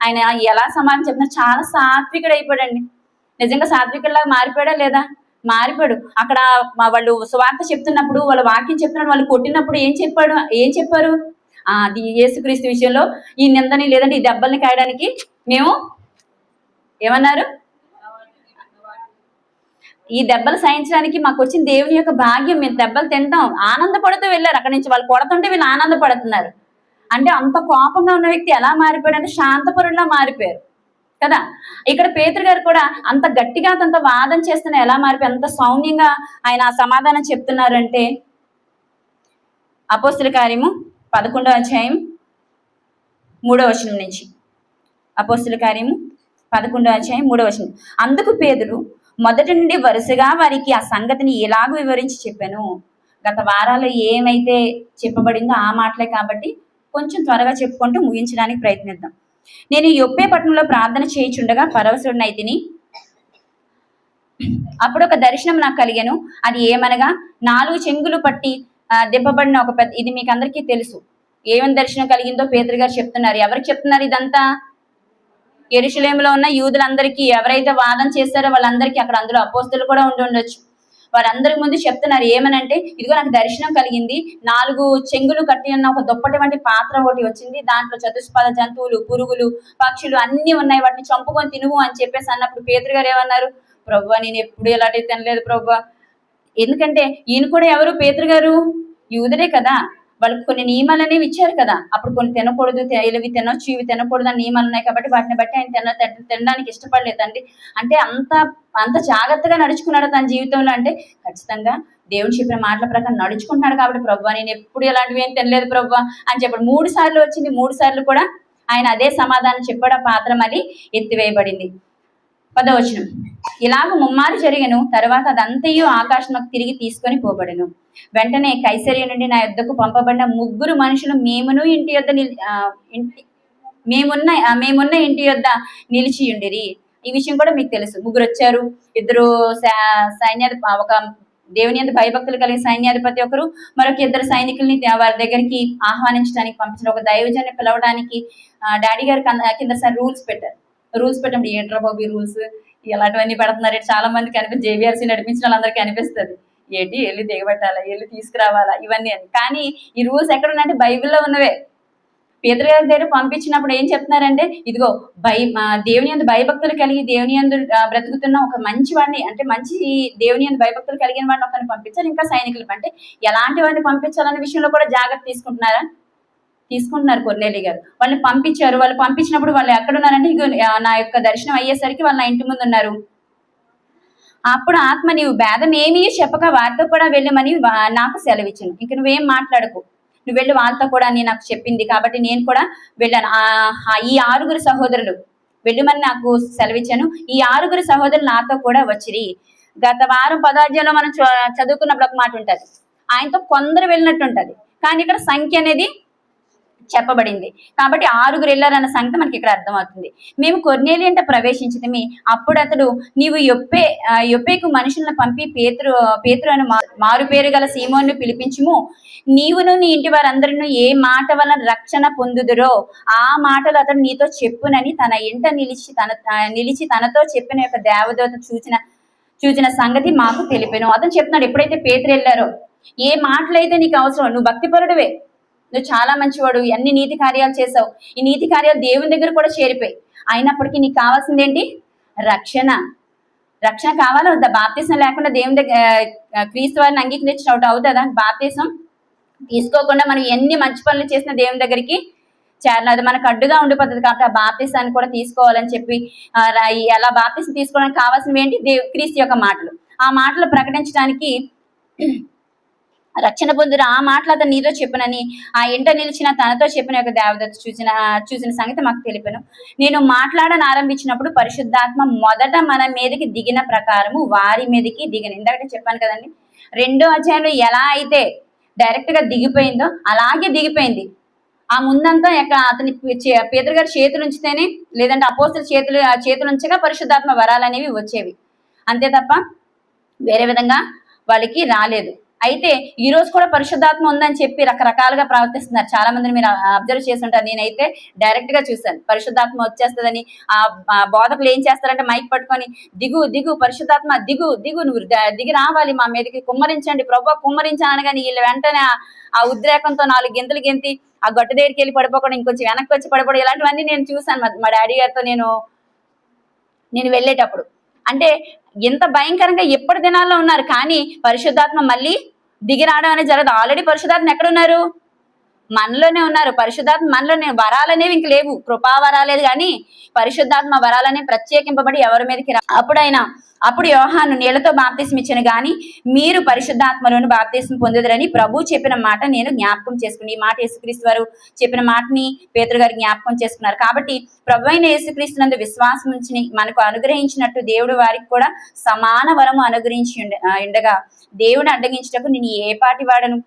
ఆయన ఎలా సమాధానం చెప్తున్నా, చాలా సాత్వికుడు అయిపోయాడండి. నిజంగా సాత్వికుడిలాగా మారిపోయాడా లేదా? మారిపోయాడు. అక్కడ వాళ్ళు సువార్త చెప్తున్నప్పుడు, వాళ్ళ వాక్యం చెప్తున్నప్పుడు వాళ్ళు కొట్టినప్పుడు ఏం చెప్పారు? అది యేసుక్రీస్తు విషయంలో ఈ నిందని లేదంటే ఈ దెబ్బల్ని కాయడానికి మేము ఏమన్నారు? ఈ దెబ్బలు సహించడానికి మాకు వచ్చిన దేవుని యొక్క భాగ్యం, మేము దెబ్బలు తింటాం. ఆనందపడుతూ వెళ్ళారు. అక్కడి నుంచి వాళ్ళు కొడుతుంటే వీళ్ళు ఆనందపడుతున్నారు. అంటే అంత కోపంగా ఉన్న వ్యక్తి ఎలా మారిపోయాడు అంటే శాంతపరుడిలా మారిపోయారు కదా. ఇక్కడ పేతురు గారు కూడా అంత గట్టిగా అంత వాదన చేస్తున్నా ఎలా మారిపోయి అంత సౌమ్యంగా ఆయన సమాధానం చెప్తున్నారంటే అపోస్తల కార్యము 11వ అధ్యాయం 3వ వచనం నుంచి. అపోస్తల కార్యము 11వ అధ్యాయం 3వ వచనం. అందుకు పేతురు మొదటి నుండి వరుసగా వారికి ఆ సంగతిని ఎలాగో వివరించి చెప్పాను. గత వారాలు ఏమైతే చెప్పబడిందో ఆ మాటలే కాబట్టి కొంచెం త్వరగా చెప్పుకుంటూ ముగించడానికి ప్రయత్నిద్దాం. నేను యొప్పే పట్టణంలో ప్రార్థన చేయుచుండగా పరవశుడినైతిని. అప్పుడు ఒక దర్శనం నాకు కలిగాను. అది ఏమనగా 4 చెంగులు పట్టి దిబ్బబడిన ఒక పెద్ద, ఇది మీకు అందరికీ తెలుసు. ఏమని దర్శనం కలిగిందో పేతురు గారు చెప్తున్నారు. ఎవరికి చెప్తున్నారు ఇదంతా? యెరూషలేములో ఉన్న యూదులందరికీ, ఎవరైతే వాదన చేశారో వాళ్ళందరికీ, అక్కడ అందులో అపోస్తలు కూడా ఉండొచ్చు, వారందరి ముందు చెప్తున్నారు. ఏమనంటే, ఇదిగో నాకు దర్శనం కలిగింది, 4 చెంగులు కట్టి ఉన్న ఒక దుప్పటి వంటి పాత్ర ఒకటి వచ్చింది, దాంట్లో చతుష్పాద జంతువులు, పురుగులు, పక్షులు అన్ని ఉన్నాయి, వాటిని చంపుకొని తినువు అని చెప్పేసి అన్నప్పుడు పేతురు గారు ఏమన్నారు? ప్రభువా, నేను ఎప్పుడు ఎలాంటివి తినలేదు ప్రభువా. ఎందుకంటే ఈయన కూడా ఎవరు? పేతురు గారు యూదుడే కదా. వాళ్ళకి కొన్ని నియమాలు అనేవి ఇచ్చారు కదా. అప్పుడు కొన్ని తినకూడదు, ఇవి తినొచ్చు, ఇవి తినకూడదు అని నియమాలు ఉన్నాయి కాబట్టి వాటిని బట్టి ఆయన తినడానికి ఇష్టపడలేదండి. అంటే అంత జాగ్రత్తగా నడుచుకున్నాడు తన జీవితంలో. అంటే ఖచ్చితంగా దేవుడు చెప్పిన మాటల ప్రకారం నడుచుకుంటున్నాడు కాబట్టి ప్రభువా, నేను ఎప్పుడు ఎలాంటివి ఏం తినలేదు ప్రభువా అని చెప్పాడు. 3 సార్లు వచ్చింది. 3 సార్లు కూడా ఆయన అదే సమాధానం చెప్పాడు. ఆ పాత్ర మళ్ళీ ఎత్తివేయబడింది. 10వ వచనం. ఇలాగ ముమ్మారు జరిగెను. తర్వాత అదంతయు ఆకాశంలోకి తిరిగి తీసుకొని పోబడెను. వెంటనే కైసరియా నుండి నా యొద్దకు పంపబడిన 3 మనుషులు మేమున్న ఇంటి యొద్ద నిలిచియుండిరి. ఈ విషయం కూడా మీకు తెలుసు. 3 వచ్చారు. 2 సైన్యాధిపతి, ఒక దేవుని యందు భయభక్తులు కలిగిన సైన్యాధిపతి ఒకరు, మరొక 2 సైనికుల్ని వారి దగ్గరికి ఆహ్వానించడానికి పంపించారు. ఒక దైవజన్ని పిలవడానికి డాడీ గారు కింద రూల్స్ పెట్టారు. రూల్స్ పెట్టండి. ఏంట్రా బాబు ఈ రూల్స్, ఇలాంటివన్నీ పెడుతున్నారు. చాలా మందికి అనిపిస్తుంది, జేబీఆర్సీ నడిపించిన వాళ్ళందరికీ అనిపిస్తుంది, ఏంటి వెళ్ళి దిగబెట్టాలా, వెళ్ళి తీసుకురావాలా ఇవన్నీ అని. కానీ ఈ రూల్స్ ఎక్కడ ఉన్నాయంటే బైబిల్లో ఉన్నవే. పేతురు గారి దగ్గర పంపించినప్పుడు ఏం చెప్తున్నారంటే, ఇదిగో దేవుని యందు భయభక్తులు కలిగి దేవుని యందు బ్రతుకుతున్న ఒక మంచి వాడిని, అంటే మంచి దేవుని యందు భయభక్తులు కలిగిన వాడిని ఒకరిని పంపించాలి. ఇంకా సైనికులు అంటే ఎలాంటి వాడిని పంపించాలనే విషయంలో కూడా జాగ్రత్త తీసుకుంటున్నారు కొర్నేలి గారు. వాళ్ళని పంపించారు. వాళ్ళు పంపించినప్పుడు వాళ్ళు ఎక్కడున్నారంటే, నా యొక్క దర్శనం అయ్యేసరికి వాళ్ళు నా ఇంటి ముందు ఉన్నారు. అప్పుడు ఆత్మ, నీవు భేదం ఏమీ చెప్పక వారితో కూడా వెళ్ళమని నాకు సెలవిచ్చాను. ఇంక నువ్వేం మాట్లాడకు, నువ్వు వెళ్ళి వాళ్ళతో కూడా అని నాకు చెప్పింది కాబట్టి నేను కూడా వెళ్ళాను. ఈ 6 సహోదరులు వెళ్ళమని నాకు సెలవిచ్చాను. ఈ 6 సహోదరులు నాతో కూడా వచ్చిరి. గత వారం 10వ అధ్యాయంలో మనం చదువుకున్నప్పుడు ఒక మాట ఉంటుంది, ఆయనతో కొందరు వెళ్ళినట్టు ఉంటుంది. కానీ ఇక్కడ సంఖ్య అనేది చెప్పబడింది. కాబట్టి 6 వెళ్ళారన్న సంగతి మనకి ఇక్కడ అర్థమవుతుంది. మేము కొర్నేలి అంట ప్రవేశించితిమి. అప్పుడు అతడు, నీవు యొప్పేకు మనుషులను పంపి పేతురు అని మారు పేరు గల సీమోను పిలిపించుము. నీవును నీ ఇంటి వారందరూ ఏ మాట వలన రక్షణ పొందుదురో ఆ మాటలు అతడు నీతో చెప్పునని తన ఇంట నిలిచి తనతో చెప్పిన యొక్క దేవదూత చూచిన సంగతి మాకు తెలిపెను. అతను చెప్తున్నాడు, ఎప్పుడైతే పేతురు వెళ్ళారో, ఏ మాటలైతే నీకు అవసరం, నువ్వు భక్తిపరుడివే, నువ్వు చాలా మంచివాడు, అన్ని నీతి కార్యాలు చేసావు, ఈ నీతి కార్యాలు దేవుని దగ్గర కూడా చేరిపోయి, అయినప్పటికీ నీకు కావాల్సింది ఏంటి? రక్షణ కావాలా వద్దా? బాప్తీసం లేకుండా దేవుని దగ్గర క్రీస్తు వారిని అంగీకరించినట్టు అవుతుందా? బాప్తీసం తీసుకోకుండా మనం ఎన్ని మంచి పనులు చేసిన దేవుని దగ్గరికి చేరలేదు, అది మనకు అడ్డుగా ఉండిపోతుంది. కాబట్టి ఆ బాప్తీసాన్ని కూడా తీసుకోవాలని చెప్పి అలా బాప్తీసం తీసుకోవడానికి కావాల్సినవి ఏంటి? క్రీస్తు యొక్క మాటలు. ఆ మాటలు ప్రకటించడానికి రక్షణ పొందురు ఆ మాటలు అతను నీతో చెప్పనని ఆ ఇంట నిలిచిన తనతో చెప్పిన యొక్క దేవదత్త చూసిన సంగతి మాకు తెలిపాను. నేను మాట్లాడని ఆరంభించినప్పుడు పరిశుద్ధాత్మ మొదట మన మీదకి దిగిన ప్రకారము వారి మీదకి దిగిన. ఇందాక చెప్పాను కదండి, 2వ అధ్యాయంలో ఎలా అయితే డైరెక్ట్ గా దిగిపోయిందో అలాగే దిగిపోయింది. ఆ ముందంతా అతని పేతురు గారి చేతులు ఉంచితేనే, లేదంటే అపోస్తల చేతులు ఉంచగా పరిశుద్ధాత్మ వరాలు అనేవి వచ్చేవి, అంతే తప్ప వేరే విధంగా వాళ్ళకి రాలేదు. అయితే ఈ రోజు కూడా పరిశుద్ధాత్మ ఉందని చెప్పి రకరకాలుగా ప్రవర్తిస్తున్నారు. చాలా మందిని మీరు అబ్జర్వ్ చేసి ఉంటారు. నేనైతే డైరెక్ట్ గా చూశాను, పరిశుద్ధాత్మ వచ్చేస్తుందని. ఆ బోధకులు ఏం చేస్తారంటే మైక్ పట్టుకొని, దిగు పరిశుద్ధాత్మ దిగు, నువ్వు దిగి రావాలి మా మీదకి, కుమ్మరించండి ప్రభు కుమ్మరించాను కానీ వీళ్ళు వెంటనే ఆ ఉద్రేకంతో 4 గెంతులు గెంతి ఆ గట్టు దగ్గరికి వెళ్ళి పడిపోకుండా ఇంకొంచెం వెనక్కి వచ్చి పడిపోవడం, ఇలాంటివన్నీ నేను చూశాను మా డాడీ గారితో నేను వెళ్ళేటప్పుడు. అంటే ఎంత భయంకరంగా ఎప్పటి దినాల్లో ఉన్నారు, కానీ పరిశుద్ధాత్మ మళ్ళీ దిగి రావడం అనేది జరగదు. ఆల్రెడీ పరిశుద్ధాత్మ ఎక్కడున్నారు? మనలోనే ఉన్నారు. పరిశుద్ధాత్మ మనలోనే, వరాలనేవి ఇంక లేవు, కృపావరాలేదు, కానీ పరిశుద్ధాత్మ వరాలనేవి ప్రత్యేకింపబడి ఎవరి మీదకి అప్పుడు యోహాను నీళ్లతో బాప్తీసం ఇచ్చాను గాని మీరు పరిశుద్ధాత్మలోను బాప్తీసం పొందుదరని ప్రభు చెప్పిన మాట నేను జ్ఞాపకం చేసుకుని, ఈ మాట యేసుక్రీస్తు వారు చెప్పిన మాటని పేతురు గారు జ్ఞాపకం చేసుకున్నారు. కాబట్టి ప్రభు అయిన యేసుక్రీస్తు నందు విశ్వాసం ఉంచి మనకు అనుగ్రహించినట్టు దేవుడు వారికి కూడా సమాన వరము అనుగ్రహించి ఉండగా దేవుడు అడ్డగించటకు నేను ఏ పాటి వాడను?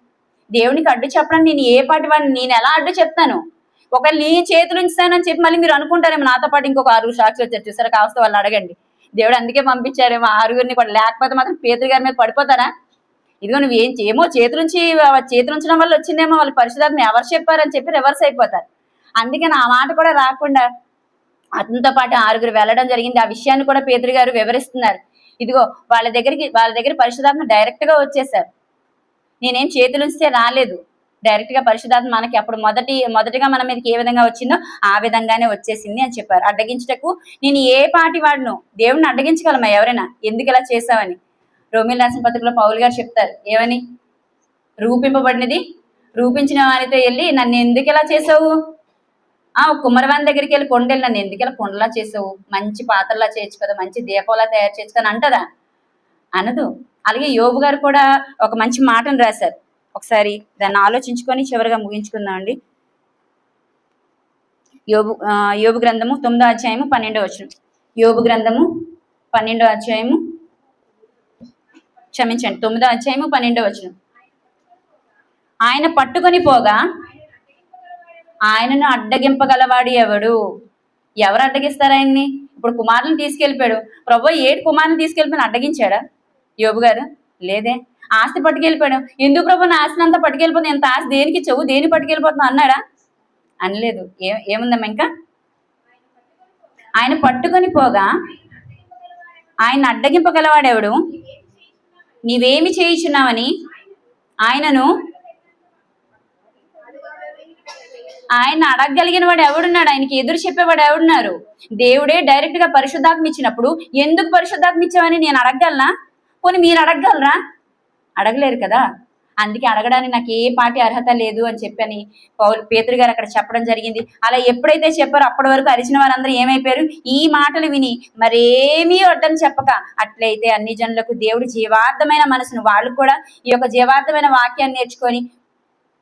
దేవునికి అడ్డు చెప్పడం నేను ఏ పాటి వాడిని? నేను ఎలా అడ్డు చెప్తాను? ఒకవేళ నీ చేతులు ఉంచుతానని చెప్పి మళ్ళీ మీరు అనుకుంటారేమో నాతో పాటు ఇంకొక 6 సాక్షులు వచ్చారు చూసారా, కావస్తే వాళ్ళని అడగండి. దేవుడు అందుకే పంపించారేమో 6గురిని కూడా, లేకపోతే మాత్రం పేతురు గారి మీద పడిపోతారా? ఇదిగో నువ్వు ఏమో చేతులు ఉంచడం వల్ల వచ్చిందేమో, వాళ్ళు పరిశుద్ధాత్మ ఎవరు చెప్పారని చెప్పి రివర్స్ అయిపోతారు. అందుకని ఆ మాట కూడా రాకుండా అతనితో పాటు 6గురు వెళ్ళడం జరిగింది. ఆ విషయాన్ని కూడా పేతురు గారు వివరిస్తున్నారు. ఇదిగో వాళ్ళ దగ్గర పరిశుద్ధాత్మ డైరెక్ట్ గా వచ్చేసారు. నేనేం చేతులు ఉంచితే రాలేదు, డైరెక్ట్ గా పరిశుద్ధాత్మ మనకి అప్పుడు మొదటిగా మన మీదకి ఏ విధంగా వచ్చిందో ఆ విధంగానే వచ్చేసింది అని చెప్పారు. అడ్డగించటకు నేను ఏ పాటి వాడును? దేవుడిని అడ్డగించగలమా ఎవరైనా? ఎందుకు ఇలా చేసావని రోమిల్ రాసిన పత్రికలో పౌలు గారు చెప్తారు. ఏమని? రూపించిన వానితో వెళ్ళి నన్ను ఎందుకు ఇలా చేసావు? కుమ్మరవాని దగ్గరికి వెళ్ళి కొండెళ్ళి నన్ను ఎందుకు ఇలా కొండలా చేసావు, మంచి పాత్రలా చేయొచ్చు కదా, మంచి దీపంలా తయారు చేయొచ్చు కదా అంటదా? అనదు. అలాగే యోబు గారు కూడా ఒక మంచి మాటను రాశారు. ఒకసారి దాన్ని ఆలోచించుకొని చివరిగా ముగించుకుందాం అండి. యోబు గ్రంథము 9వ అధ్యాయము 12వ వచనం. యోబు గ్రంథము 12వ అధ్యాయము, క్షమించండి, 9వ అధ్యాయము 12వ వచనం. ఆయన పట్టుకొని పోగా ఆయనను అడ్డగింపగలవాడు ఎవరు? ఎవరు అడ్డగిస్తారు ఆయన్ని? ఇప్పుడు కుమారులను తీసుకెళ్ళిపోయాడు ప్రభు, 7 కుమారులను తీసుకెళ్ళిపోయిన అడ్డగించాడా యోబు గారు? లేదే. ఆస్తి పట్టుకెళ్ళిపోయాడు, ఎందుకు ప్రభు నా ఆస్తిని అంతా పట్టుకెళ్ళిపోతుంది, ఎంత ఆస్తి దేనికి చెవు, దేని పట్టుకెళ్ళిపోతున్నావు అన్నాడా? అనలేదు. ఏముందమ్మా ఇంకా? ఆయన పట్టుకొని పోగా ఆయన అడ్డగింపగలవాడెవడు? నీవేమి చేయించున్నావని ఆయన అడగగలిగిన వాడు ఎవడున్నాడు? ఆయనకి ఎదురు చెప్పేవాడు ఎవడున్నారు? దేవుడే డైరెక్ట్ గా పరిశుద్ధాత్మ ఇచ్చినప్పుడు ఎందుకు పరిశుద్ధాత్మ ఇచ్చావని నేను అడగగలనా? పోనీ మీరు అడగగలరా? అడగలేరు కదా. అందుకే అడగడానికి నాకు ఏ పాటి అర్హత లేదు అని చెప్పని పేతురు గారు అక్కడ చెప్పడం జరిగింది. అలా ఎప్పుడైతే చెప్పారో అప్పటి వరకు అరిచిన వారందరూ ఏమైపోయారు? ఈ మాటలు విని మరేమీ అడ్డం చెప్పక, అట్లయితే అన్ని జనులకు దేవుడు జీవార్థమైన మనసును, వాళ్ళు కూడా ఈ యొక్క జీవార్థమైన వాక్యాన్ని నేర్చుకొని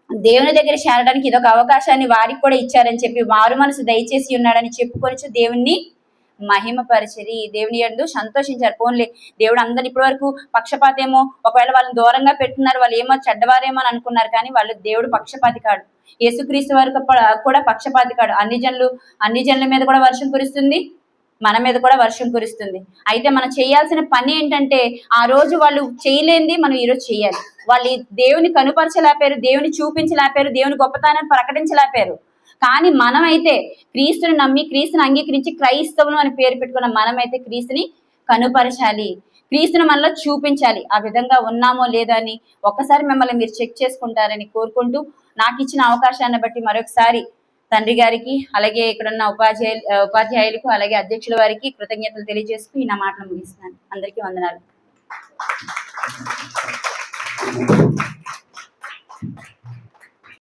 దేవుని దగ్గర చేరడానికి ఇదొక అవకాశాన్ని వారికి కూడా ఇచ్చారని చెప్పి, వారు మనసు దయచేసి ఉన్నాడని చెప్పుకొని దేవుణ్ణి మహిమపరిచిరి, దేవుని యందు సంతోషించారు. పోన్లే దేవుడు అందరిని ఇప్పటి వరకు పక్షపాతేమో, ఒకవేళ వాళ్ళని దూరంగా పెట్టున్నారు, వాళ్ళు ఏమో చెడ్డవారేమో అని అనుకున్నారు, కానీ వాళ్ళు దేవుడు పక్షపాతి కాడు. యేసుక్రీస్తు వరకు కూడా పక్షపాతి కాడు. అన్ని జనుల మీద కూడా వర్షం కురుస్తుంది, మన మీద కూడా వర్షం కురుస్తుంది. అయితే మనం చేయాల్సిన పని ఏంటంటే, ఆ రోజు వాళ్ళు చేయలేంది మనం ఈరోజు చేయాలి. వాళ్ళు దేవుని కనుపరచలేపారు, దేవుని చూపించలేపారు, దేవుని గొప్పతనాన్ని ప్రకటించలేపారు. కానీ మనమైతే క్రీస్తుని నమ్మి, క్రీస్తుని అంగీకరించి క్రైస్తవులు అని పేరు పెట్టుకున్న మనమైతే క్రీస్తుని కనుపరచాలి, క్రీస్తుని మనలో చూపించాలి. ఆ విధంగా ఉన్నామో లేదో అని ఒక్కసారి మిమ్మల్ని మీరు చెక్ చేసుకుంటారని కోరుకుంటూ, నాకు ఇచ్చిన అవకాశాన్ని బట్టి మరొకసారి తండ్రి గారికి, అలాగే ఇక్కడున్న ఉపాధ్యాయులకు, అలాగే అధ్యక్షుల వారికి కృతజ్ఞతలు తెలియజేసుకుని నా మాటలు ముగిస్తున్నాను. అందరికీ వందనాలు.